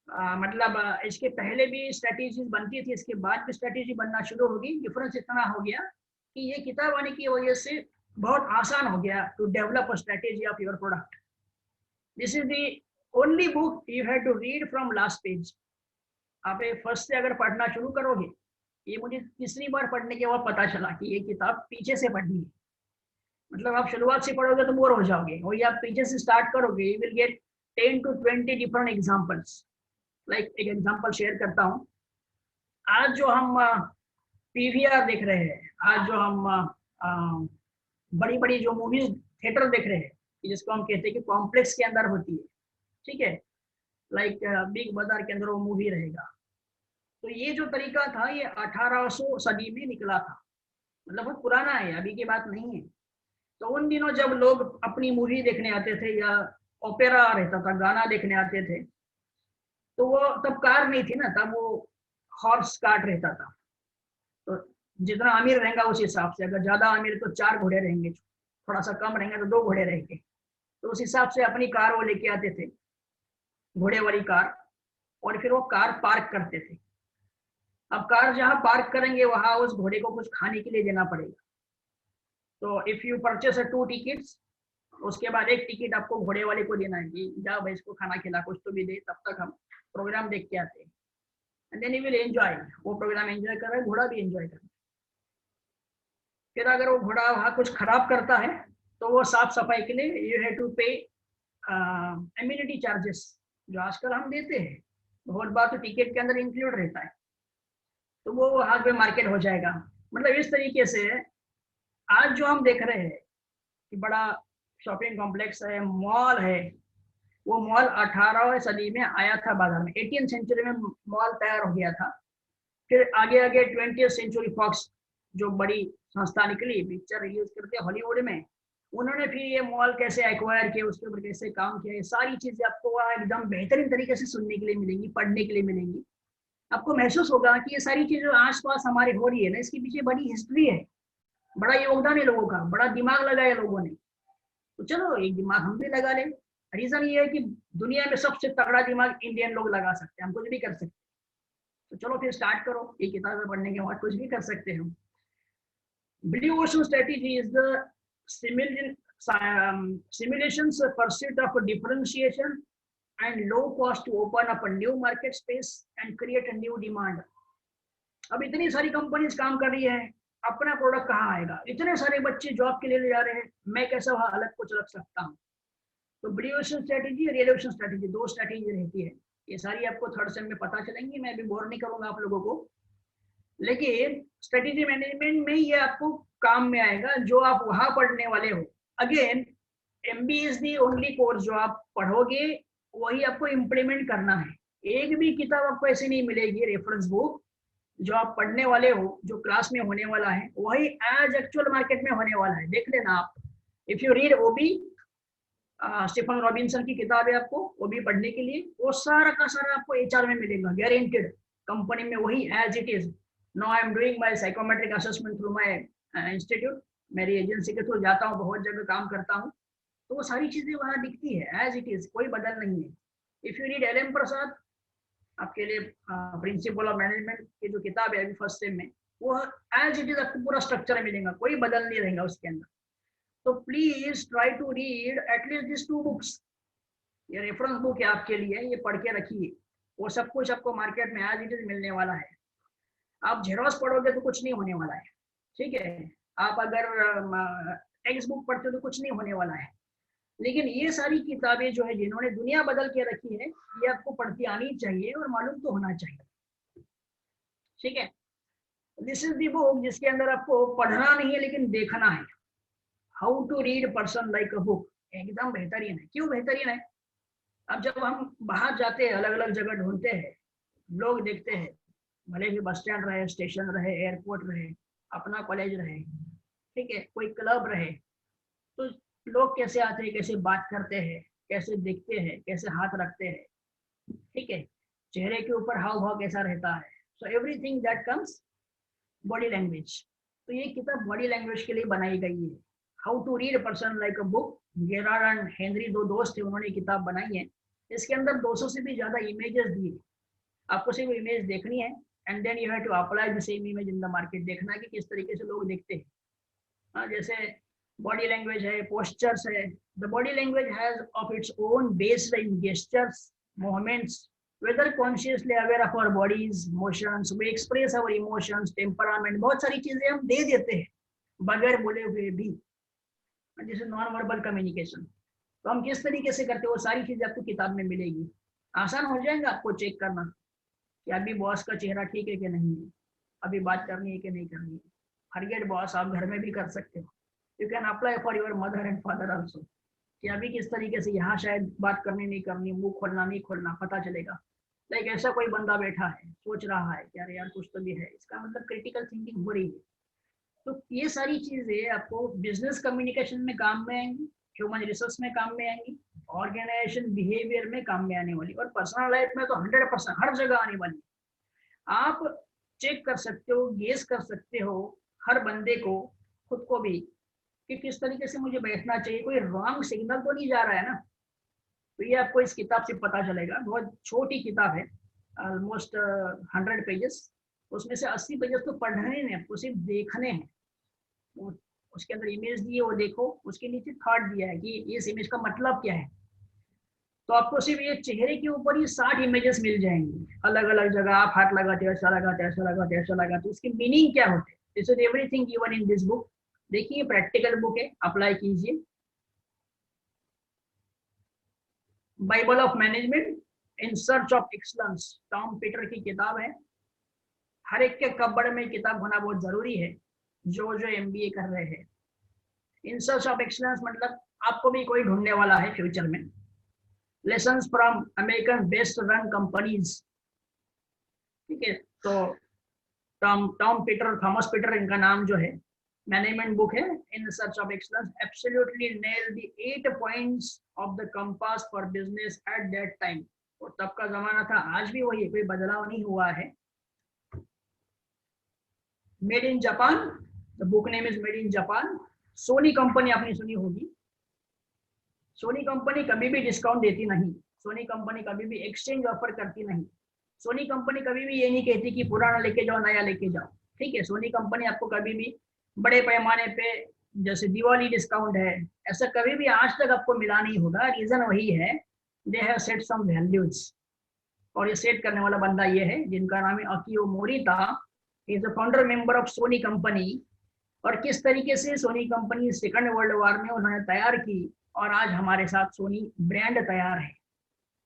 मतलब इसके पहले भी स्ट्रेटेजीज बनती थी, इसके बाद भी स्ट्रेटेजी बनना शुरू होगी। डिफरेंस इतना हो गया कि ये किताब आने की वजह से बहुत आसान हो गया to develop a strategy of your product. This is the only book you have to read from last page. आप फर्स्ट से अगर पढ़ना शुरू करोगे, ये मुझे तीसरी बार पढ़ने के बाद पता चला कि ये किताब पीछे से पढ़नी है। मतलब आप शुरुआत से पढ़ोगे तो बोर हो जाओगे, और ये आप पीछे से स्टार्ट करोगे, you will get 10 to 20 different examples. Like एक एग्जांपल शेयर करता हूँ। आज जो हम पीवीआर देख रहे हैं, आज जो हम बड़ी बड़ी जो मूवीज थिएटर देख रहे हैं, जिसको हम कहते हैं कि कॉम्प्लेक्स के अंदर होती है, ठीक है, लाइक बिग बाजार के अंदर वो मूवी रहेगा। तो ये जो तरीका था ये 1800 सदी में निकला था, मतलब बहुत पुराना है, अभी की बात नहीं है। तो उन दिनों जब लोग अपनी मूवी देखने आते थे या ओपेरा रहता था, गाना देखने आते थे, तो वो तब कार नहीं थी ना, तब वो हॉर्स कार्ट रहता था। तो जितना अमीर रहेगा उस हिसाब से, अगर ज्यादा अमीर तो 4 घोड़े रहेंगे, थोड़ा सा कम रहेंगे तो 2 घोड़े रहेंगे। तो उस हिसाब से अपनी कार वो लेके आते थे, घोड़े वाली कार, और फिर वो कार पार्क करते थे। अब कार जहाँ पार्क करेंगे वहां उस घोड़े को कुछ खाने के लिए देना पड़ेगा। तो इफ यू परचेस 2 टिकट्स, उसके बाद 1 टिकट आपको घोड़े वाले को देना है कि जा भाई इसको खाना खिला, कुछ तो भी दे, तब तक हम प्रोग्राम देख के आते हैं। And then you will enjoy, वो प्रोग्राम एंजॉय कर रहा है, घोड़ा भी एंजॉय कर रहा है। फिर अगर वो घोड़ा वहाँ कुछ खराब करता है तो वो साफ सफाई के लिए यू हैव टू पे एम्यूनिटी चार्जेस, जो आजकल हम देते हैं, बहुत बार तो टिकट के अंदर इंक्लूड रहता है। तो वो वहाँ पे मार्केट हो जाएगा। मतलब इस तरीके से आज जो हम देख रहे हैं कि बड़ा शॉपिंग कॉम्प्लेक्स है, मॉल है, वो मॉल 18वीं सदी में आया था बाजार में, 18th सेंचुरी में मॉल तैयार हो गया था। फिर आगे आगे 20th सेंचुरी फॉक्स जो बड़ी संस्था निकली, पिक्चर यूज करके हॉलीवुड में, उन्होंने फिर ये मॉल कैसे एक्वायर किया, उसके ऊपर कैसे काम किया, ये सारी चीजें आपको वहाँ एकदम बेहतरीन तरीके से सुनने के लिए मिलेंगी, पढ़ने के लिए मिलेंगी। आपको महसूस होगा कि ये सारी चीजें आसपास हमारे हो रही है ना, इसके पीछे बड़ी हिस्ट्री है, बड़ा योगदान है लोगों का, बड़ा दिमाग लगाया लोगों ने। तो चलो एक दिमाग हम भी लगा लें। रीजन ये है कि दुनिया में सबसे तगड़ा दिमाग इंडियन लोग लगा सकते हैं, हम कुछ भी कर सकते हैं। तो चलो फिर स्टार्ट करो, ये किताबें पढ़ने के बाद कुछ भी कर सकते हो। Blue ocean strategy is the simulations pursuit of differentiation and low cost to open up a new market space and create a new demand. अब इतनी सारी कंपनीज काम कर रही है, अपना प्रोडक्ट कहाँ आएगा? इतने सारे बच्चे जॉब के लिए जा रहे हैं, मैं कैसे वहाँ अलग कुछ रख सकता हूँ? तो ब्लू ओशन स्ट्रेटेजी और येलो ओशन स्ट्रेटेजी, 2 स्ट्रेटेजी रहती है। ये सारी आपको 3rd सेम में पता चलेंगी, मैं भी बोर नहीं करूंगा आप लोगों को। लेकिन स्ट्रेटेजी मैनेजमेंट में ये आपको काम में आएगा जो आप वहां पढ़ने वाले हो। Again MBA is the only course जो आप पढ़ोगे वही आपको इम्प्लीमेंट करना है। एक भी किताब आपको ऐसी नहीं मिलेगी, रेफरेंस बुक, जो आप पढ़ने वाले हो, जो क्लास में होने वाला है वही एज एक्चुअल मार्केट में होने वाला है। देख लेना आप, if you read OB, Stephen Robinson की किताब है आपको वो भी पढ़ने के लिए, वो सारा का सारा आपको HR में मिलेगा, गारंटेड। कंपनी में वही as it is. Now I am doing my psychometric assessment through my institute, मेरी एजेंसी के थ्रू जाता हूँ, बहुत जगह काम करता हूँ, तो वो सारी चीजें वहाँ दिखती है एज इट इज, कोई बदल नहीं है। इफ यू रीड LM प्रसाद, आपके लिए प्रिंसिपल ऑफ मैनेजमेंट की जो किताब है अभी 1st सेम में, वो एज इट इज आपको पूरा स्ट्रक्चर मिलेगा, कोई बदल नहीं रहेगा उसके अंदर। तो please try to read at least this 2 books. ये रेफरेंस बुक है आपके लिए, ये पढ़ के रखिए, वो सब कुछ आपको मार्केट में एज इट इज मिलने वाला है। आप जेरोस पढ़ोगे तो कुछ नहीं होने वाला है, ठीक है। आप अगर टेक्स्ट बुक पढ़ते हो तो कुछ नहीं होने वाला है। लेकिन ये सारी किताबें जो है जिन्होंने दुनिया बदल के रखी है, ये आपको पढ़ती आनी चाहिए और मालूम तो होना चाहिए। ठीक है, दिस इज दी बुक जिसके अंदर आपको पढ़ना नहीं है लेकिन देखना है। How to read person like a book, एकदम बेहतरीन है। क्यों बेहतरीन है? अब जब हम बाहर जाते हैं, अलग अलग जगह ढूंढते हैं, लोग देखते हैं, भले भी बस स्टैंड रहे, स्टेशन रहे, एयरपोर्ट रहे, अपना कॉलेज रहे, ठीक है, कोई क्लब रहे, तो लोग कैसे आते हैं, कैसे बात करते हैं, कैसे दिखते हैं, कैसे हाथ रखते हैं, ठीक है, चेहरे के ऊपर हाव भाव कैसा रहता है। So everything that comes body language. तो ये किताब बॉडी लैंग्वेज के लिए बनाई गई है। How to read person like a book, Gerard and Henry, दो दोस्त थे, उन्होंने किताब बनाई है। इसके अंदर 200 से भी ज्यादा इमेजेस दिए, आपको सिर्फ इमेज देखनी है and then you have to apply the same image in the market. देखना है कि किस तरीके से लोग देखते हैं। हाँ, जैसे बॉडी लैंग्वेज है, पोस्चर्स है। The body language has of its own based in gestures, movements, whether consciously aware of our bodies, motions, we express our emotions, temperament, बहुत सारी चीजें हम दे देते हैं बगैर बोले हुए भी, जैसे नॉन वर्बल कम्युनिकेशन। तो हम किस तरीके से करते हैं, वो सारी चीजें आपको किताब में मिलेगी। आसान हो जाएगा आपको चेक करना कि अभी बॉस का चेहरा ठीक है कि नहीं है, अभी बात करनी है कि नहीं करनी है। फॉरगेट बॉस आप घर में भी कर सकते हो। You can apply for your mother and father also, कि अभी किस तरीके से यहाँ शायद बात करनी नहीं करनी, मुंह खोलना नहीं खोलना, पता चलेगा। लाइक ऐसा कोई बंदा बैठा है, सोच रहा है कि अरे यार कुछ तो भी है, इसका मतलब क्रिटिकल थिंकिंग हो रही है। तो ये सारी चीजें आपको बिजनेस कम्युनिकेशन में काम में आएंगी, ह्यूमन रिसोर्स में काम में आएंगी, ऑर्गेनाइजेशन बिहेवियर में काम में आने वाली, और पर्सनल लाइफ में तो 100% हर जगह आने वाली। आप चेक कर सकते हो, गेस कर सकते हो हर बंदे को, खुद को भी, कि किस तरीके से मुझे बैठना चाहिए, कोई रॉन्ग सिग्नल तो नहीं जा रहा है ना। तो ये आपको इस किताब से पता चलेगा। बहुत छोटी किताब है, ऑलमोस्ट 100 पेजेस। उसमें से 80 पेजेस तो पढ़ने नहीं, आपको सिर्फ देखने हैं। उसके अंदर इमेज दी है, वो देखो, उसके नीचे थॉट दिया है कि इस इमेज का मतलब क्या है। तो आपको सिर्फ ये चेहरे के ऊपर ही 60 इमेजेस मिल जाएंगी, अलग अलग जगह आप हाथ लगाते हो, ऐसा लगाते, ऐसा लगाते, ऐसा लगाते, उसकी मीनिंग क्या होते हैं। This is everything given in this book. देखिए, प्रैक्टिकल बुक है, अप्लाई कीजिए। Bible of management in search of excellence, Tom Peter की किताब है। हर एक के कब्बड़ में किताब होना बहुत जरूरी है, जो एमबीए कर रहे हैं। इन सर्च ऑफ एक्सलेंस मतलब आपको भी कोई ढूंढने वाला है फ्यूचर में। Lessons from American best run companies, ठीक है। तो टॉम पीटर, थॉमस पीटर इनका नाम जो है, मैनेजमेंट बुक है। In search of excellence absolutely nail the 8 points of the compass for business at that time. और तब का जमाना था, आज भी वही, कोई बदलाव नहीं हुआ है। Made in Japan, the book name is made in Japan. Sony company आपने सुनी होगी। सोनी कंपनी कभी भी डिस्काउंट देती नहीं, सोनी कंपनी कभी भी एक्सचेंज ऑफर करती नहीं, सोनी कंपनी कभी भी ये नहीं कहती कि पुराना लेके जाओ, नया लेके जाओ, ठीक है। सोनी कंपनी आपको कभी भी बड़े पैमाने पे, जैसे दिवाली डिस्काउंट है, ऐसा कभी भी आज तक आपको मिला नहीं होगा। रीजन वही है, they have set some values. और ये सेट करने वाला बंदा ये है, जिनका नाम है Akio Morita. Is the founder member of Sony company. और किस तरीके से Sony company second world war में उन्होंने तैयार की, और आज हमारे साथ सोनी ब्रांड तैयार है।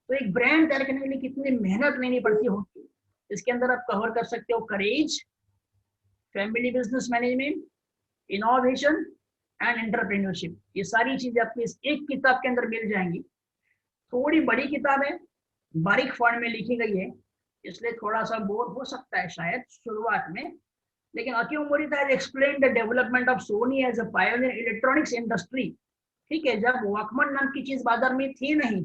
तो एक ब्रांड तैयार करने के लिए कितनी मेहनत लेनी पड़ती होगी। इसके अंदर आप कवर कर सकते हो courage, family business management, innovation and entrepreneurship. ये सारी चीजें आपको इस एक किताब के अंदर मिल जाएंगी। थोड़ी बड़ी किताब है, बारीक फॉन्ट में लिखी गई है, इसलिए थोड़ा सा बोर हो सकता है शायद शुरुआत में। लेकिन Akio Morita has explained the development of Sony as a pioneer electronics industry, ठीक है। जब वॉकमैन नाम की चीज बाजार में थी नहीं,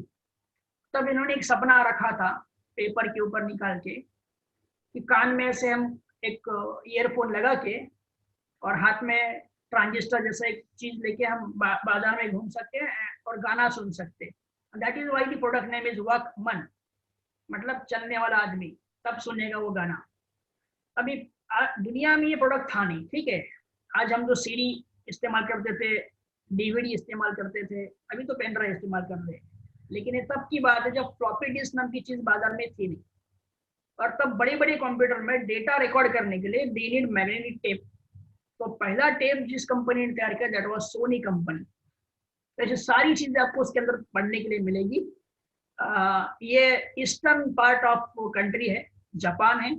तब इन्होंने एक सपना रखा था पेपर के ऊपर निकाल के, कि कान में से हम एक ईयरफोन लगा के और हाथ में ट्रांजिस्टर जैसा एक चीज लेके हम बाजार में घूम सकते हैं और गाना सुन सकते हैं। That is why the product name is Walkman, मतलब चलने वाला आदमी तब सुनेगा वो गाना। अभी दुनिया में ये प्रोडक्ट था नहीं, ठीक है। आज हम जो सीडी इस्तेमाल करते थे, डीवीडी इस्तेमाल करते थे, अभी तो पेन ड्राइव इस्तेमाल कर रहे हैं। लेकिन ये तब की बात है जब फ्लॉपी डिस्क नाम की चीज बाजार में थी नहीं। और तब बड़े बड़े कंप्यूटर में डेटा रिकॉर्ड करने के लिए दे नीड मैग्नेटिक टेप। तो पहला टेप जिस कंपनी ने तैयार किया, दैट वाज सोनी कंपनी। तो ऐसी सारी चीजें आपको उसके अंदर पढ़ने के लिए मिलेगी। ये ईस्टर्न पार्ट ऑफ कंट्री है, जापान है।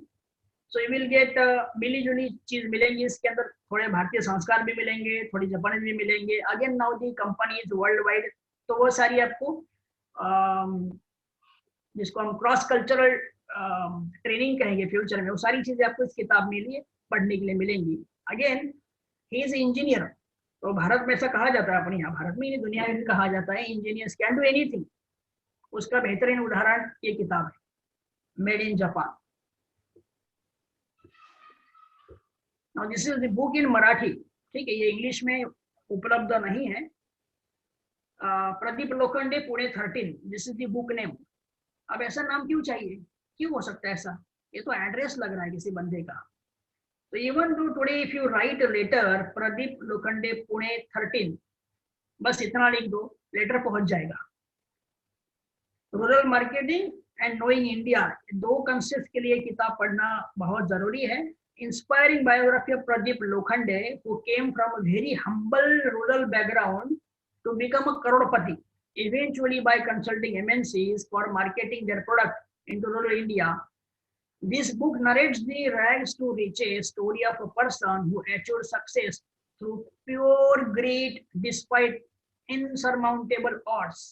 सो यू विल गेट मिली जुली चीज मिलेंगी इसके अंदर, थोड़े भारतीय संस्कार भी मिलेंगे, थोड़ी जापानीज भी मिलेंगे। Again now the company is world wide, तो वो सारी आपको जिसको हम क्रॉस कल्चरल ट्रेनिंग कहेंगे फ्यूचर में, वो सारी चीजें आपको इस किताब में लिए पढ़ने के लिए मिलेंगी। अगेन ही इज इंजीनियर, तो भारत में ऐसा कहा जाता है, अपने यहाँ भारत में नहीं दुनिया में भी कहा जाता है इंजीनियर्स कैन डू एनीथिंग। उसका बेहतरीन उदाहरण ये किताब है, made in Japan. Now this is the book in Marathi, ठीक है, ये इंग्लिश में उपलब्ध नहीं है। Pradeep Lokhande Pune 13, this is the book name. अब ऐसा नाम क्यों चाहिए, क्यों हो सकता है ऐसा, ये तो एड्रेस लग रहा है किसी बंदे का। तो even to today if you write letter Pradeep Lokhande Pune 13, बस इतना लिख दो, लेटर पहुंच जाएगा। Rural marketing and knowing India, दो कंसेप्ट के लिए किताब पढ़ना बहुत जरूरी है। Inspiring biography of Pradeep Lokhande, who came from a very humble rural background to become a crorepati, eventually by consulting MNCs for marketing their product into rural India. This book narrates the rags to riches story of a person who achieved success through pure greed despite insurmountable odds.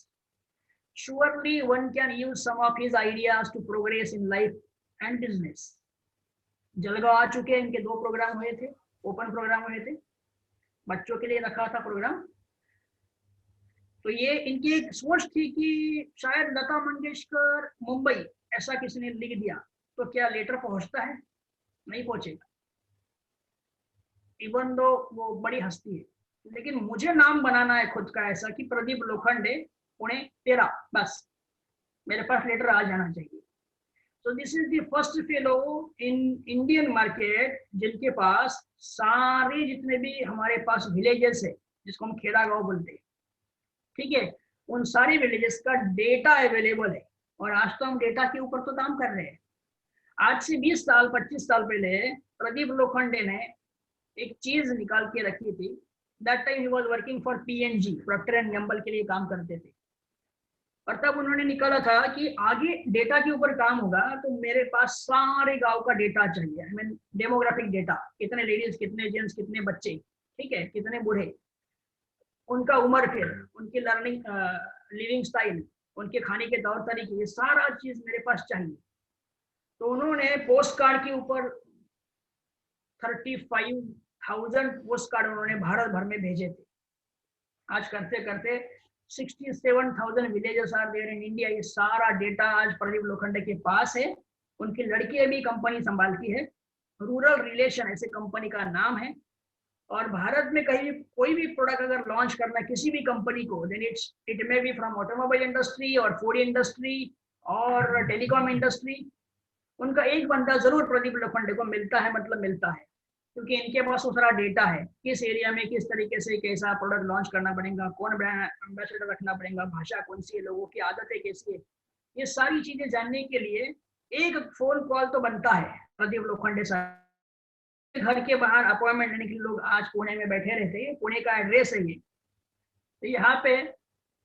Surely one can use some of his ideas to progress in life and business. Jalgaon आ चुके हैं, इनके 2 programme हुए थे, open programme हुए थे, बच्चों के लिए रखा था प्रोग्राम। तो ये इनकी एक सोच थी कि शायद लता मंगेशकर मुंबई ऐसा किसी ने लिख दिया तो क्या लेटर पहुंचता है, नहीं पहुंचेगा, इवन दो वो बड़ी हस्ती है। लेकिन मुझे नाम बनाना है खुद का ऐसा कि प्रदीप लोखंडे पुणे 13, बस मेरे पास लेटर आ जाना चाहिए। So this is the first fellow in Indian market जिनके पास सारे जितने भी हमारे पास विलेजेस है, जिसको हम खेड़ा गांव बोलते हैं, ठीक है, उन सारे विलेजेस का डेटा अवेलेबल है। और आज तो हम डेटा के ऊपर तो काम कर रहे हैं। आज से 20 साल 25 साल पहले प्रदीप लोखंडे ने एक चीज निकाल के रखी थी। That time he was working for P&G, Procter and Gamble के लिए काम करते थे। और तब उन्होंने निकाला था कि आगे डेटा के ऊपर काम होगा तो मेरे पास सारे गांव का डेटा चाहिए। आई मीन डेमोग्राफिक डेटा, कितने लेडीज, कितने जेंट्स, कितने बच्चे, ठीक है, कितने बूढ़े, उनका उम्र, फिर उनकी लर्निंग लिविंग स्टाइल, उनके खाने के तौर तरीके, ये सारा चीज मेरे पास चाहिए। तो उन्होंने पोस्ट कार्ड के ऊपर 35,000 पोस्ट कार्ड उन्होंने भारत भर में भेजे थे। आज करते करते 67,000 villages are there in India. ये सारा डेटा आज प्रदीप लोखंडे के पास है। उनकी लड़की भी कंपनी संभालती है, रूरल रिलेशन ऐसे कंपनी का नाम है। और भारत में कहीं भी कोई भी प्रोडक्ट अगर लॉन्च करना किसी भी कंपनी को, then it may be from automobile industry और फूड इंडस्ट्री और टेलीकॉम इंडस्ट्री, उनका एक बंदा जरूर प्रदीप लोखंडे को मिलता है, मतलब मिलता है, क्योंकि इनके पास वो सारा डेटा है, किस एरिया में किस तरीके से कैसा प्रोडक्ट लॉन्च करना पड़ेगा, कौन ब्रांड एम्बेसडर रखना पड़ेगा, भाषा कौन सी है, लोगों की आदतें कैसी है, ये सारी चीजें जानने के लिए एक फोन कॉल तो बनता है प्रदीप लोखंडे साहब। घर के बाहर अपॉइंटमेंट लेने के लिए लोग आज पुणे में बैठे रहते हैं, पुणे का एड्रेस है ये। तो यहाँ पे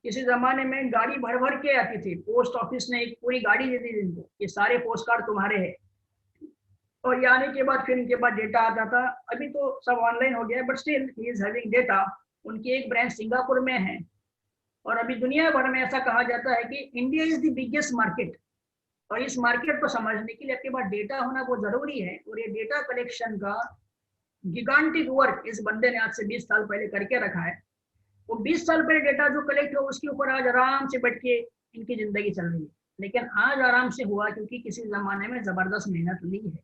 किसी जमाने में गाड़ी भर भर के आती थी, पोस्ट ऑफिस ने एक पूरी गाड़ी दी थी इनको, ये सारे पोस्ट कार्ड तुम्हारे हैं। और ये आने के बाद फिर इनके पास डेटा आता था। अभी तो सब ऑनलाइन हो गया, but still he is having data. उनकी एक ब्रांच सिंगापुर में है और अभी दुनिया भर में ऐसा कहा जाता है कि India is the biggest market. और इस मार्केट को समझने के लिए आपके पास डेटा होना बहुत जरूरी है। और ये डेटा कलेक्शन का गिगांटिक वर्क इस बंदे ने आज से 20 साल पहले करके रखा है। वो 20 साल पहले डेटा जो कलेक्ट हो उसके ऊपर आज आराम से बैठ के इनकी जिंदगी चल रही है। लेकिन आज आराम से हुआ क्योंकि किसी जमाने में जबरदस्त मेहनत ली है।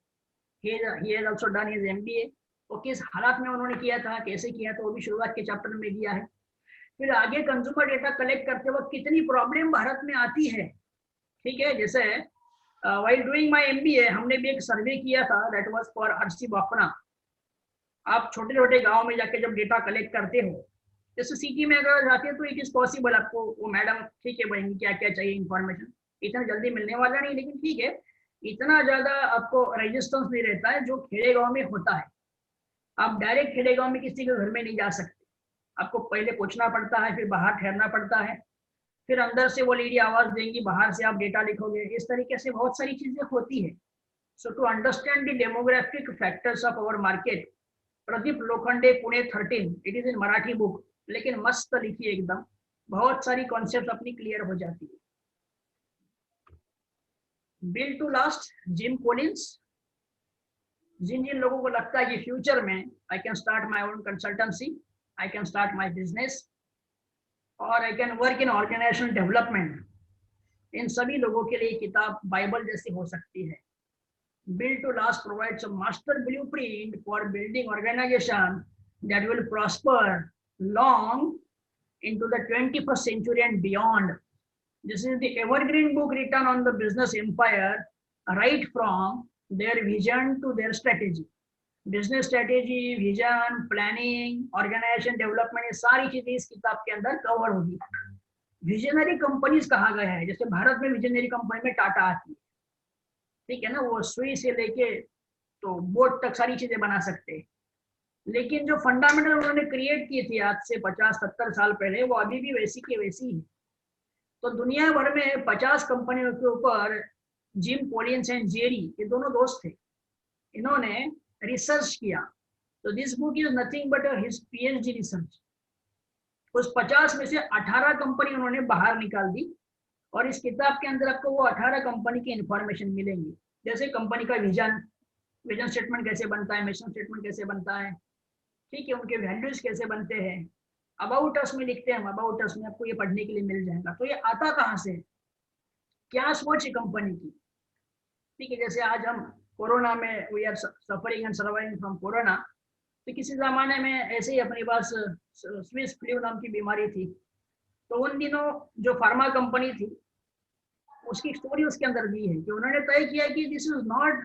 He has also done his MBA। वो किस हालात में उन्होंने किया था, कैसे किया था, वो भी शुरुआत के चैप्टर में दिया है। फिर आगे कंज्यूमर डेटा कलेक्ट करते वक्त कितनी प्रॉब्लम भारत में आती है, ठीक है। जैसे while doing my MBA हमने भी एक सर्वे किया था, that was for RC Bapna। आप छोटे छोटे गाँव में जाके जब डेटा कलेक्ट करते हो, जैसे सिटी में अगर जाते हो तो इट इज पॉसिबल, आपको वो मैडम ठीक है बोलेंगे क्या क्या चाहिए इन्फॉर्मेशन, इतना जल्दी मिलने वाला नहीं, लेकिन ठीक है इतना ज्यादा आपको रेजिस्टेंस नहीं रहता है जो खेड़े गांव में होता है। आप डायरेक्ट खेड़े गांव में किसी के घर में नहीं जा सकते, आपको पहले पूछना पड़ता है, फिर बाहर ठहरना पड़ता है, फिर अंदर से वो लेडी आवाज देंगी, बाहर से आप डेटा लिखोगे। इस तरीके से बहुत सारी चीजें होती है। So to understand the demographic factors of our market, Pradeep Lokhande Pune 13, it is in Marathi book, लेकिन मस्त लिखी है एकदम, बहुत सारी कॉन्सेप्ट अपनी क्लियर हो जाती है। Build to last, Jim Collins. जिन जिन लोगों को लगता है कि फ्यूचर में I can start my own consultancy, I can start my business और I can work in organisational development, इन सभी लोगों के लिए किताब बाइबल जैसी हो सकती है। Build to Last provides a master blueprint for building organization that will prosper long into the 21st century and beyond. This is the evergreen book written on the business empire, right from their vision to their strategy. Business strategy, vision, planning, organization development, ये सारी चीजें इस किताब के अंदर cover होगी। Visionary companies कहा गया है, जैसे भारत में विजनरी कंपनी में टाटा आती है, ठीक है ना, वो सुई से लेके तो बोट तक सारी चीजें बना सकते हैं। लेकिन जो फंडामेंटल उन्होंने क्रिएट की थी आज से 50-70 साल पहले, वो अभी भी वैसी की वैसी है। तो दुनिया भर में 50 कंपनियों के ऊपर जिम कॉलिंस एंड जेरी, ये दोनों दोस्त थे, इन्होंने रिसर्च किया। तो this book is nothing but his PhD research. उस 50 में से 18 कंपनी उन्होंने बाहर निकाल दी और इस किताब के अंदर आपको वो 18 कंपनी की इंफॉर्मेशन मिलेंगी। जैसे कंपनी का विजन स्टेटमेंट कैसे बनता है, मिशन स्टेटमेंट कैसे बनता है, ठीक है, उनके वैल्यूज कैसे बनते हैं, अबाउट अस में लिखते हैं, अबाउट अस में आपको ये पढ़ने के लिए मिल जाएगा। तो ये आता कहाँ से, क्या सोच है कंपनी की, ठीक है। जैसे आज हम कोरोना में we are suffering and surviving from corona, तो किसी जमाने में ऐसे ही अपने पास स्विस फ्लू नाम की बीमारी थी, तो उन दिनों जो फार्मा कंपनी थी उसकी स्टोरी उसके अंदर दी है कि उन्होंने तय किया कि this is not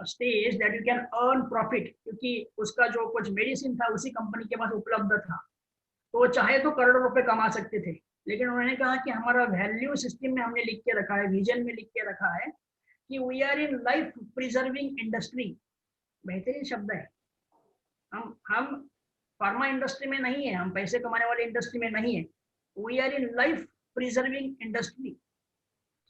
stage that you can earn profit, क्योंकि उसका जो कुछ मेडिसिन था उसी कंपनी के पास उपलब्ध था, तो वो चाहे तो करोड़ों रुपए कमा सकते थे। लेकिन उन्होंने कहा कि हमारा वैल्यू सिस्टम में हमने लिख के रखा है, विजन में लिख के रखा है कि we are in life preserving industry. बेहतरीन शब्द है। हम फार्मा इंडस्ट्री में नहीं है, हम पैसे कमाने वाले इंडस्ट्री में नहीं है, we are in life preserving industry,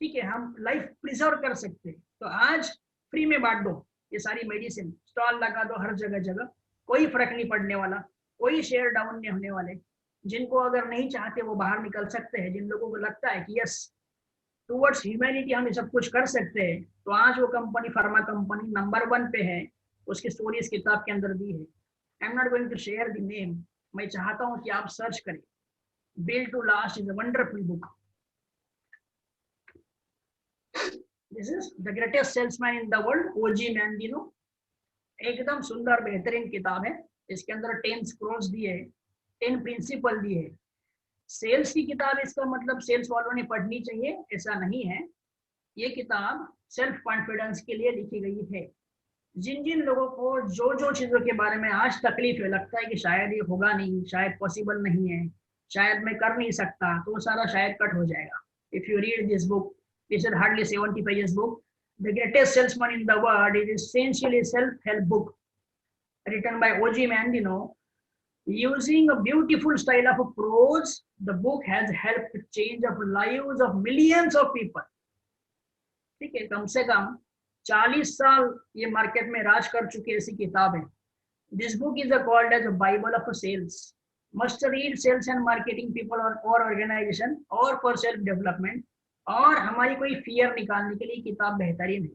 ठीक है, हम लाइफ प्रिजर्व कर सकते हैं। तो आज फ्री में बांट दो ये सारी मेडिसिन, स्टॉल लगा दो हर जगह जगह, कोई फर्क नहीं पड़ने वाला, कोई शेयर डाउन नहीं होने वाले। जिनको अगर नहीं चाहते वो बाहर निकल सकते हैं, जिन लोगों को लगता है कि यस टुवर्ड्स ह्यूमैनिटी हम ये सब कुछ कर सकते हैं, तो आज वो कंपनी फार्मा कंपनी नंबर 1 पे है। उसकी स्टोरी इस किताब के अंदर दी है। I am not going to share the name, मैं चाहता हूं कि आप सर्च करें। Build to last is a wonderful book. This is the greatest salesman in the world, Og Mandino. एकदम सुंदर बेहतरीन किताब है। इसके अंदर 10 स्क्रॉल्स दिए, 10 प्रिंसिपल दिए। सेल्स की किताब, इसका मतलब सेल्स वालों ने पढ़नी चाहिए ऐसा नहीं है। ये किताब सेल्फ कॉन्फिडेंस के लिए लिखी गई है। जिन जिन लोगों को जो जो चीजों के बारे में आज तकलीफ है, लगता है कि शायद ये होगा नहीं, शायद पॉसिबल नहीं है, शायद मैं कर नहीं सकता, तो वो सारा शायद कट हो जाएगा। If you read this book, this is hardly 70 pages book, the greatest salesman in the world, is essentially self-help book written by O.G. Mandino. Using a beautiful style of prose, the book has helped change the lives of millions of people. ठीक है, कम से कम 40 साल ये market में राज कर चुकी ऐसी किताब है। This book is called as a Bible of sales. Must read sales and marketing people or organization or for self development, और हमारी कोई फियर निकालने के लिए किताब बेहतरीन है।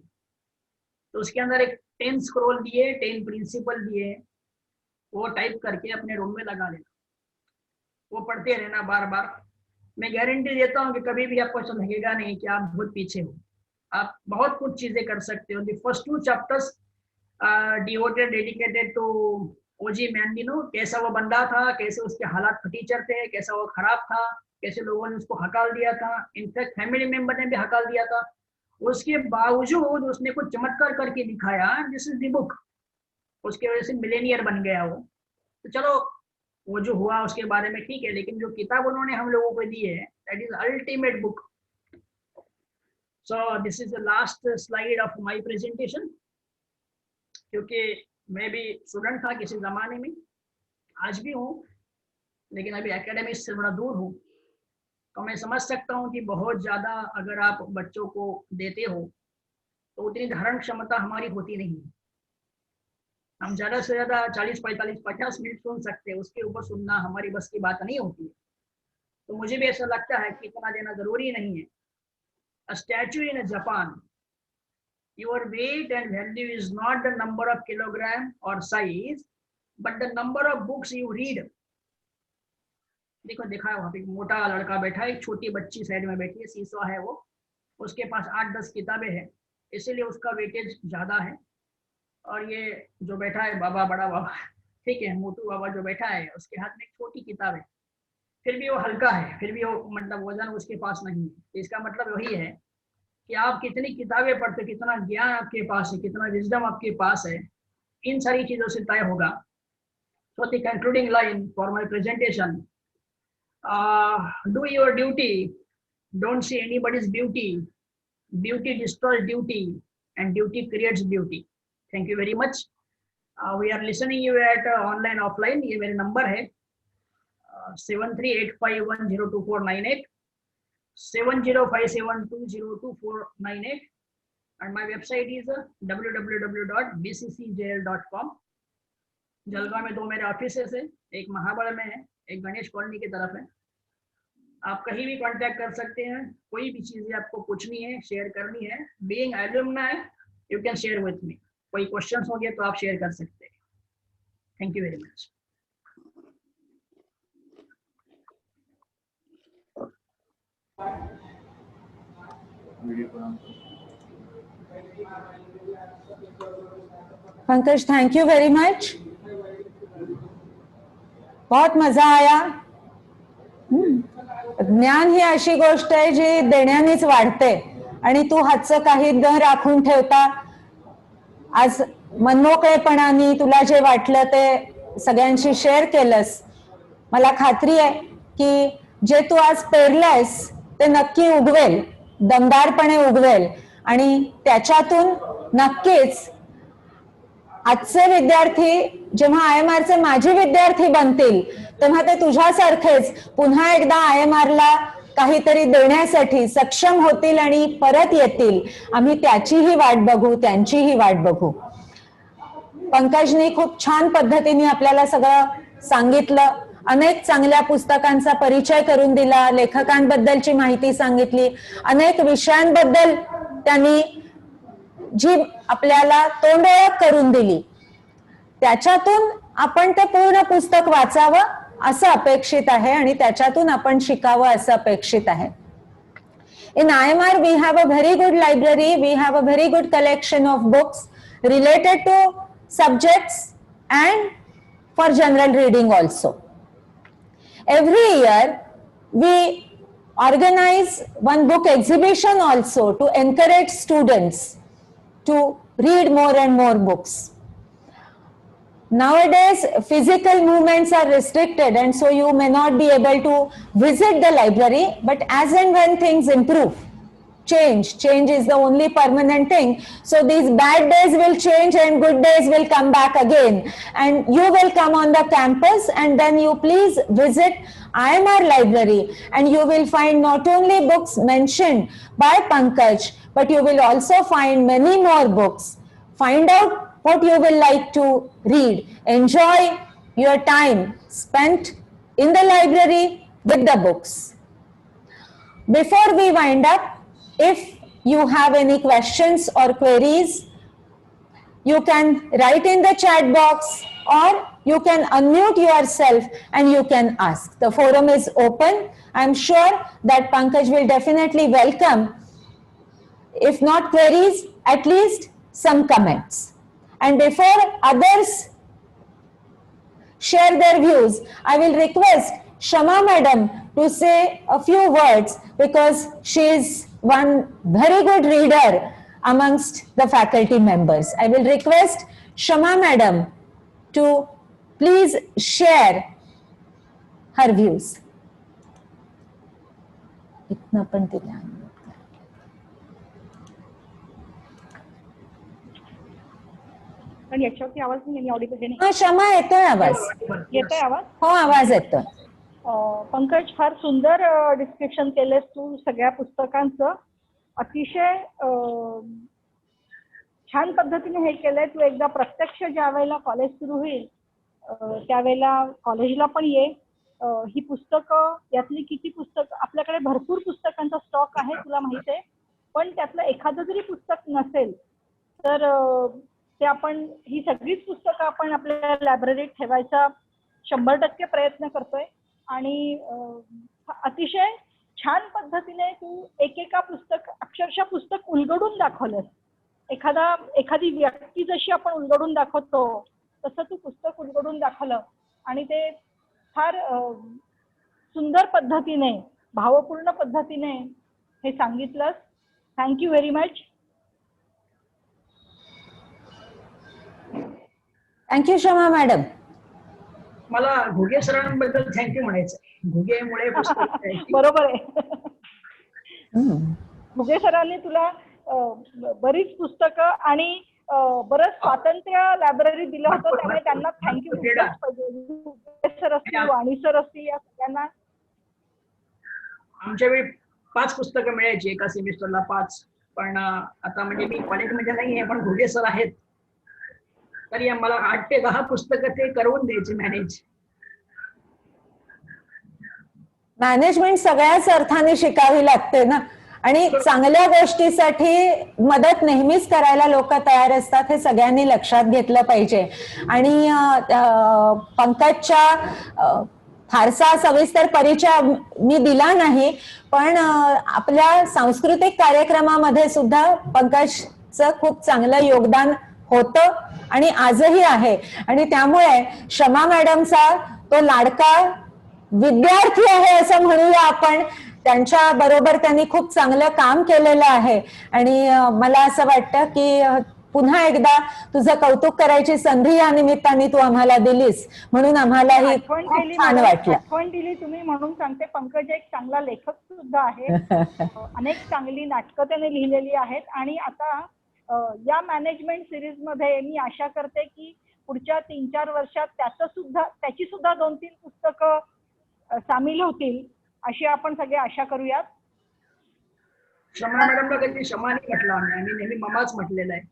तो उसके अंदर एक 10 स्क्रॉल दिए, 10 प्रिंसिपल दिए, वो टाइप करके अपने रूम में लगा लेना, वो पढ़ते रहना बार बार। मैं गारंटी देता हूँ कि कभी भी आपको ऐसा लगेगा नहीं कि आप बहुत पीछे हो, आप बहुत कुछ चीजें कर सकते हो। The first 2 chapters dedicated to Og Mandino. कैसा वो बंदा था, कैसे उसके हालात फटीचर थे, कैसा वो खराब था, कैसे लोगों ने उसको हकाल दिया था, इनफैक्ट फैमिली मेंबर ने भी हकाल दिया था। उसके बावजूद उसने कुछ चमत्कार करके दिखाया, दिस इज द बुक। उसके वजह से मिलेनियर बन गया वो। तो चलो वो जो हुआ उसके बारे में ठीक है, लेकिन जो किताब उन्होंने हम लोगों को दी है, that is ultimate book. So this is the last slide of my presentation. क्योंकि मैं भी स्टूडेंट था किसी जमाने में, आज भी हूँ, लेकिन अभी एकेडमिक्स से बड़ा दूर हूँ, तो मैं समझ सकता हूँ कि बहुत ज़्यादा अगर आप बच्चों को देते हो तो उतनी धारण क्षमता हमारी होती नहीं है। हम ज़्यादा से ज़्यादा 40, 45, 50 मिनट सुन सकते हैं, उसके ऊपर सुनना हमारी बस की बात नहीं होती है। तो मुझे भी ऐसा लगता है कि इतना देना ज़रूरी नहीं है। A statue in Japan, your weight and value is not the number of kilogram or size, but the number of books you read. देखो देखा है वहाँ पे एक मोटा लड़का बैठा है, एक छोटी बच्ची साइड में बैठी है, सीसवा है वो, उसके पास 8-10 किताबें हैं, इसीलिए उसका वेटेज ज़्यादा है। और ये जो बैठा है बाबा, बड़ा बाबा, ठीक है, मोटू बाबा जो बैठा है, उसके हाथ में एक छोटी किताब है, फिर भी वो हल्का है, फिर भी वो मतलब वजन उसके पास नहीं है। इसका मतलब वही है कि आप कितनी किताबें पढ़ते, कितना ज्ञान आपके पास है, कितना विजडम आपके पास है, इन सारी चीज़ों से तय होगा। So the concluding line for my presentation, do your duty, don't see anybody's beauty, beauty destroys duty and duty creates beauty. Thank you very much. We are listening you at online offline, ये मेरे number है 7385102498, 7057202498, and my website is www.bccjl.com. Jalgaon में 2 मेरे offices है, एक महाबल में है, एक गणेश कॉलोनी की तरफ है। आप कहीं भी कांटेक्ट कर सकते हैं, कोई भी चीजें आपको पूछनी है, शेयर करनी है, being alumni you can share with me. कोई क्वेश्चंस होंगे तो आप शेयर कर सकते हैं। Thank you very much. Pankaj, thank you very much, बहुत मजा आया। ज्ञान ही अशी गोष्ट आहे जी देण्यानेच वाढते, आणि तू हातचं काही न राखून ठेवता आज मनमोकळेपणाने तुला जे वाटलं ते सगळ्यांशी शेअर केलंस। मला खात्री आहे की जे तू आज पेरलंयस ते नक्की उगवेल, दमदारपणे उगवेल, आणि त्याच्यातून नक्कीच आजचे विद्यार्थी जेव्हा IMR माझे विद्यार्थी बनतील तेव्हा ते तुझ्यासारखेच पुन्हा एकदा IMR काहीतरी देण्यासाठी सक्षम होतील आणि परत येतील। आम्ही त्याचीही वाट बघू, त्यांचीही वाट बघू। पंकजने खूप छान पद्धतीने आपल्याला सगळं सांगितलं, अनेक चांगल्या पुस्तकांचा परिचय करून दिला, लेखकांबद्दलची माहिती सांगितली, अनेक विषयांबद्दल त्यांनी जी आपल्याला तोंडओळख करून दिली। त्याच्यातून आपण ते पूर्ण पुस्तक वाचावं असं अपेक्षित आहे आणि त्याच्यातून आपण शिकावं असं अपेक्षित आहे। In IMR we have a very good library, we have a very good collection of books related to subjects and for general reading also. Every year we organize one book exhibition also to encourage students to read more and more books. Nowadays physical movements are restricted and so you may not be able to visit the library, but as and when things improve, change is the only permanent thing. So these bad days will change and good days will come back again, and you will come on the campus and then you please visit IMR library and you will find not only books mentioned by Pankaj, but you will also find many more books. Find out what you will like to read. Enjoy your time spent in the library with the books. Before we wind up, if you have any questions or queries, you can write in the chat box or you can unmute yourself and you can ask. The forum is open. I'm sure that Pankaj will definitely welcome, if not queries, at least some comments. And before others share their views, I will request Shama madam to say a few words because she is one very good reader amongst the faculty members. I will request Shama madam to please share her views. इतना पण ते ध्यान याच्यावरती आवाज नाही Audible आहे. हा, क्षमा, येतोय आवाज? येतोय आवाज? हो, आवाज येतोय. पंकज, फार सुंदर डिस्क्रिप्शन केलंस तू सगळ्या पुस्तकांचं. अतिशय छान पद्धतीने हे केलंय. तू एकदा प्रत्यक्ष ज्या वेळेला कॉलेज सुरू होईल त्यावेळेला कॉलेजला पण ये. ही पुस्तकं, यातली किती पुस्तकं, आपल्याकडे भरपूर पुस्तकांचा स्टॉक आहे तुला माहित आहे, पण त्यातलं एखादं जरी पुस्तक नसेल तर ते आपण, ही सगळीच पुस्तकं आपण आपल्या लायब्ररीत ठेवायचा 100% प्रयत्न करतोय. आणि अतिशय छान पद्धतीने तू एकेका पुस्तक, अक्षरशः पुस्तक उलगडून दाखवलंस. एखादी व्यक्ती जशी आपण उलगडून दाखवतो तसं तू पुस्तक उलगडून दाखवलं आणि ते फार सुंदर पद्धतीने, भावपूर्ण पद्धतीने हे सांगितलंस. Thank you very much. थँक्यू शमा मॅडम. मला घुगे सरांबद्दल थँक्यू म्हणायचं. घुगेमुळे पुस्तक बरोबर आहे. घुगे सरांनी तुला बरीच पुस्तकं आणि बरंच स्वातंत्र्य लायब्ररी दिलं होतं, त्यामुळे त्यांना थँक्यू सर असतील, वाणी सर असतील, या सगळ्यांना. आमच्या वेळी 5 पुस्तकं मिळायची एका सेमिस्टरला 5. पण आता म्हणजे मी कॉलेजमध्ये नाही आहे, पण घुगे सर आहेत, तरी मला 8 ते 10 पुस्तकं ते करून द्यायचे मॅनेज. मॅनेजमेंट सगळ्याच अर्थाने शिकावी लागते ना, आणि चांगल्या गोष्टीसाठी मदत नेहमीच करायला लोक तयार असतात, हे सगळ्यांनी लक्षात घेतलं पाहिजे. आणि पंकजच्या फारसा सविस्तर परिचय मी दिला नाही, पण आपल्या सांस्कृतिक कार्यक्रमामध्ये सुद्धा पंकजचं खूप चांगलं योगदान होतं आणि आजही आहे. आणि त्यामुळे शमा मॅडमचा तो लाडका विद्यार्थी आहे असं म्हणूया आपण. त्यांच्या बरोबर त्यांनी खूप चांगलं काम केलेलं आहे आणि मला असं वाटतं की पुन्हा एकदा तुझं कौतुक करायची संधी या निमित्ताने तू आम्हाला दिलीस, म्हणून आम्हालाही खूप छान वाटलं. आठवण दिली तुम्ही म्हणून सांगते. पंकज एक चांगला लेखक सुद्धा आहे. अनेक चांगली नाटकं त्याने लिहिलेली आहेत. आणि आता या मॅनेजमेंट सिरीज मध्ये मी आशा करते की पुढच्या 3-4 वर्षात त्याची सुद्धा 2-3 पुस्तकं सामील होतील, अशी आपण सगळे आशा करूयात. शमा मॅडमला कधी शमा नाही म्हटलं आम्ही नेहमी ममाच म्हटलेलं आहे.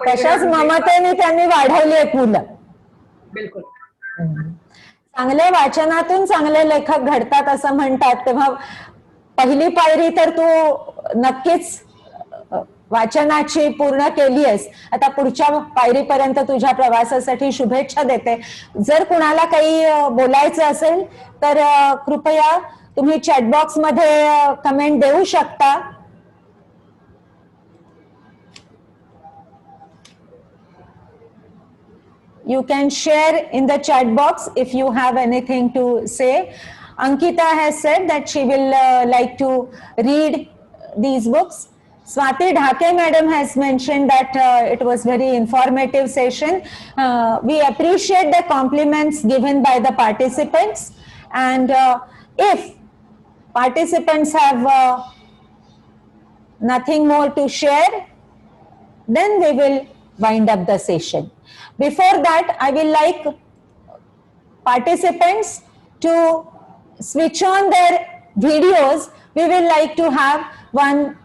तशाच ममतेने त्यांनी वाढवली आहेत मुलं. बिलकुल. चांगल्या वाचनातून चांगले लेखक घडतात असं म्हणतात, तेव्हा पहिली पायरी तर तू नक्कीच वाचनाची पूर्ण केली आहेस. आता पुढच्या पायरीपर्यंत तुझ्या प्रवासासाठी शुभेच्छा देते. जर कुणाला काही बोलायचं असेल तर कृपया तुम्ही चॅटबॉक्स मध्ये कमेंट देऊ शकता. You can share in the chat box if you have anything to say. Ankita has said that she will like to read these books. Swati Dhake madam has mentioned that it was very informative session. We appreciate the compliments given by the participants, and if participants have nothing more to share, then we will wind up the session. Before that, I will like participants to switch on their videos. We will like to have one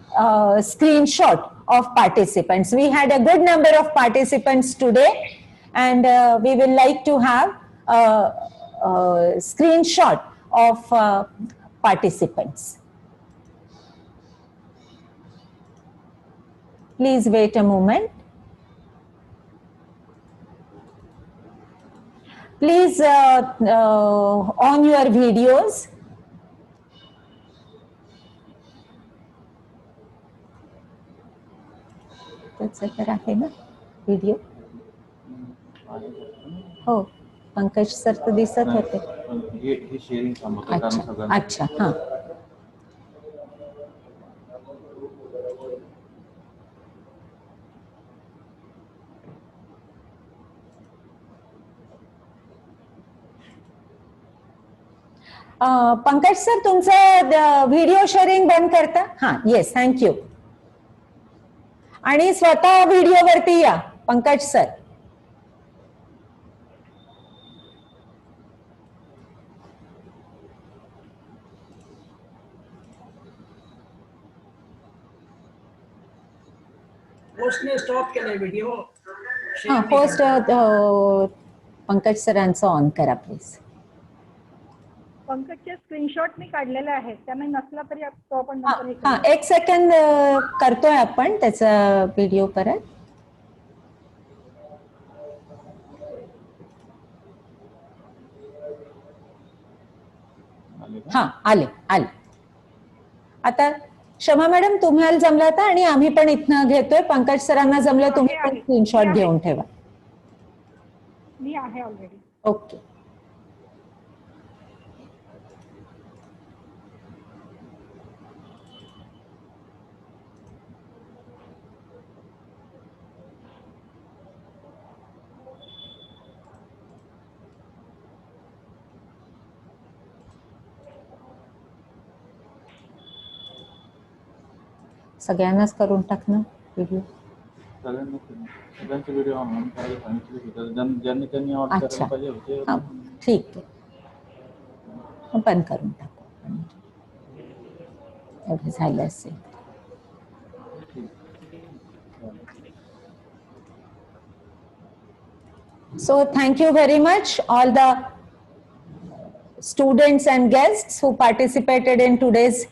screenshot of participants. We had a good number of participants today, and we will like to have a screenshot of participants. Please wait a moment. Please on your videos. त्याचं तर आहे ना video. हो, Pankaj sir तर दिसत होते. हे sharing थांबवतो कारण सगळ्यांना. अच्छा, हां. पंकज सर तुमचं व्हिडिओ शेअरिंग बंद करता. हां, येस, थँक्यू. आणि स्वतः व्हिडिओ वरती या पंकज सर. पोस्टने स्टॉप केलाय व्हिडिओ. हा पोस्ट पंकज सरांचं ऑन करा प्लीज. पंकजचे स्क्रीनशॉट मी काढलेले आहेत, त्यामुळे नसला तरी तो आपण हा नंतर हे हा, करू. 1 सेकंद करतोय आपण त्याचा व्हिडिओ परत. हा आले आले. आता क्षमा मॅडम तुम्हाला जमलं तर, आणि आम्ही पण इथनं घेतोय. पंकज सरांना जमलं तुम्ही पण स्क्रीनशॉट घेऊन ठेवा. मी आहे ऑलरेडी. ओके. सगळ्यांनाच करून टाक ना व्हिडिओ. सगळ्यांचे व्हिडिओ ऑनलाईन करायला सांगितले होते. ज्यांनी त्यांनी ऑन अच्छा. करायला पाहिजे होते. हा ठीक आहे, मग बंद करून टाकू आपण. एवढं झालं असेल. So thank you very much all the students and guests who participated in today's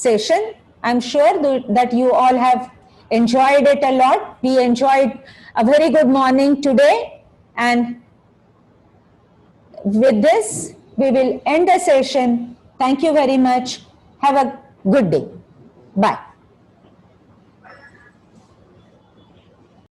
session. I'm sure that you all have enjoyed it a lot. We enjoyed a very good morning today, and with this we will end the session. Thank you very much. Have a good day. Bye.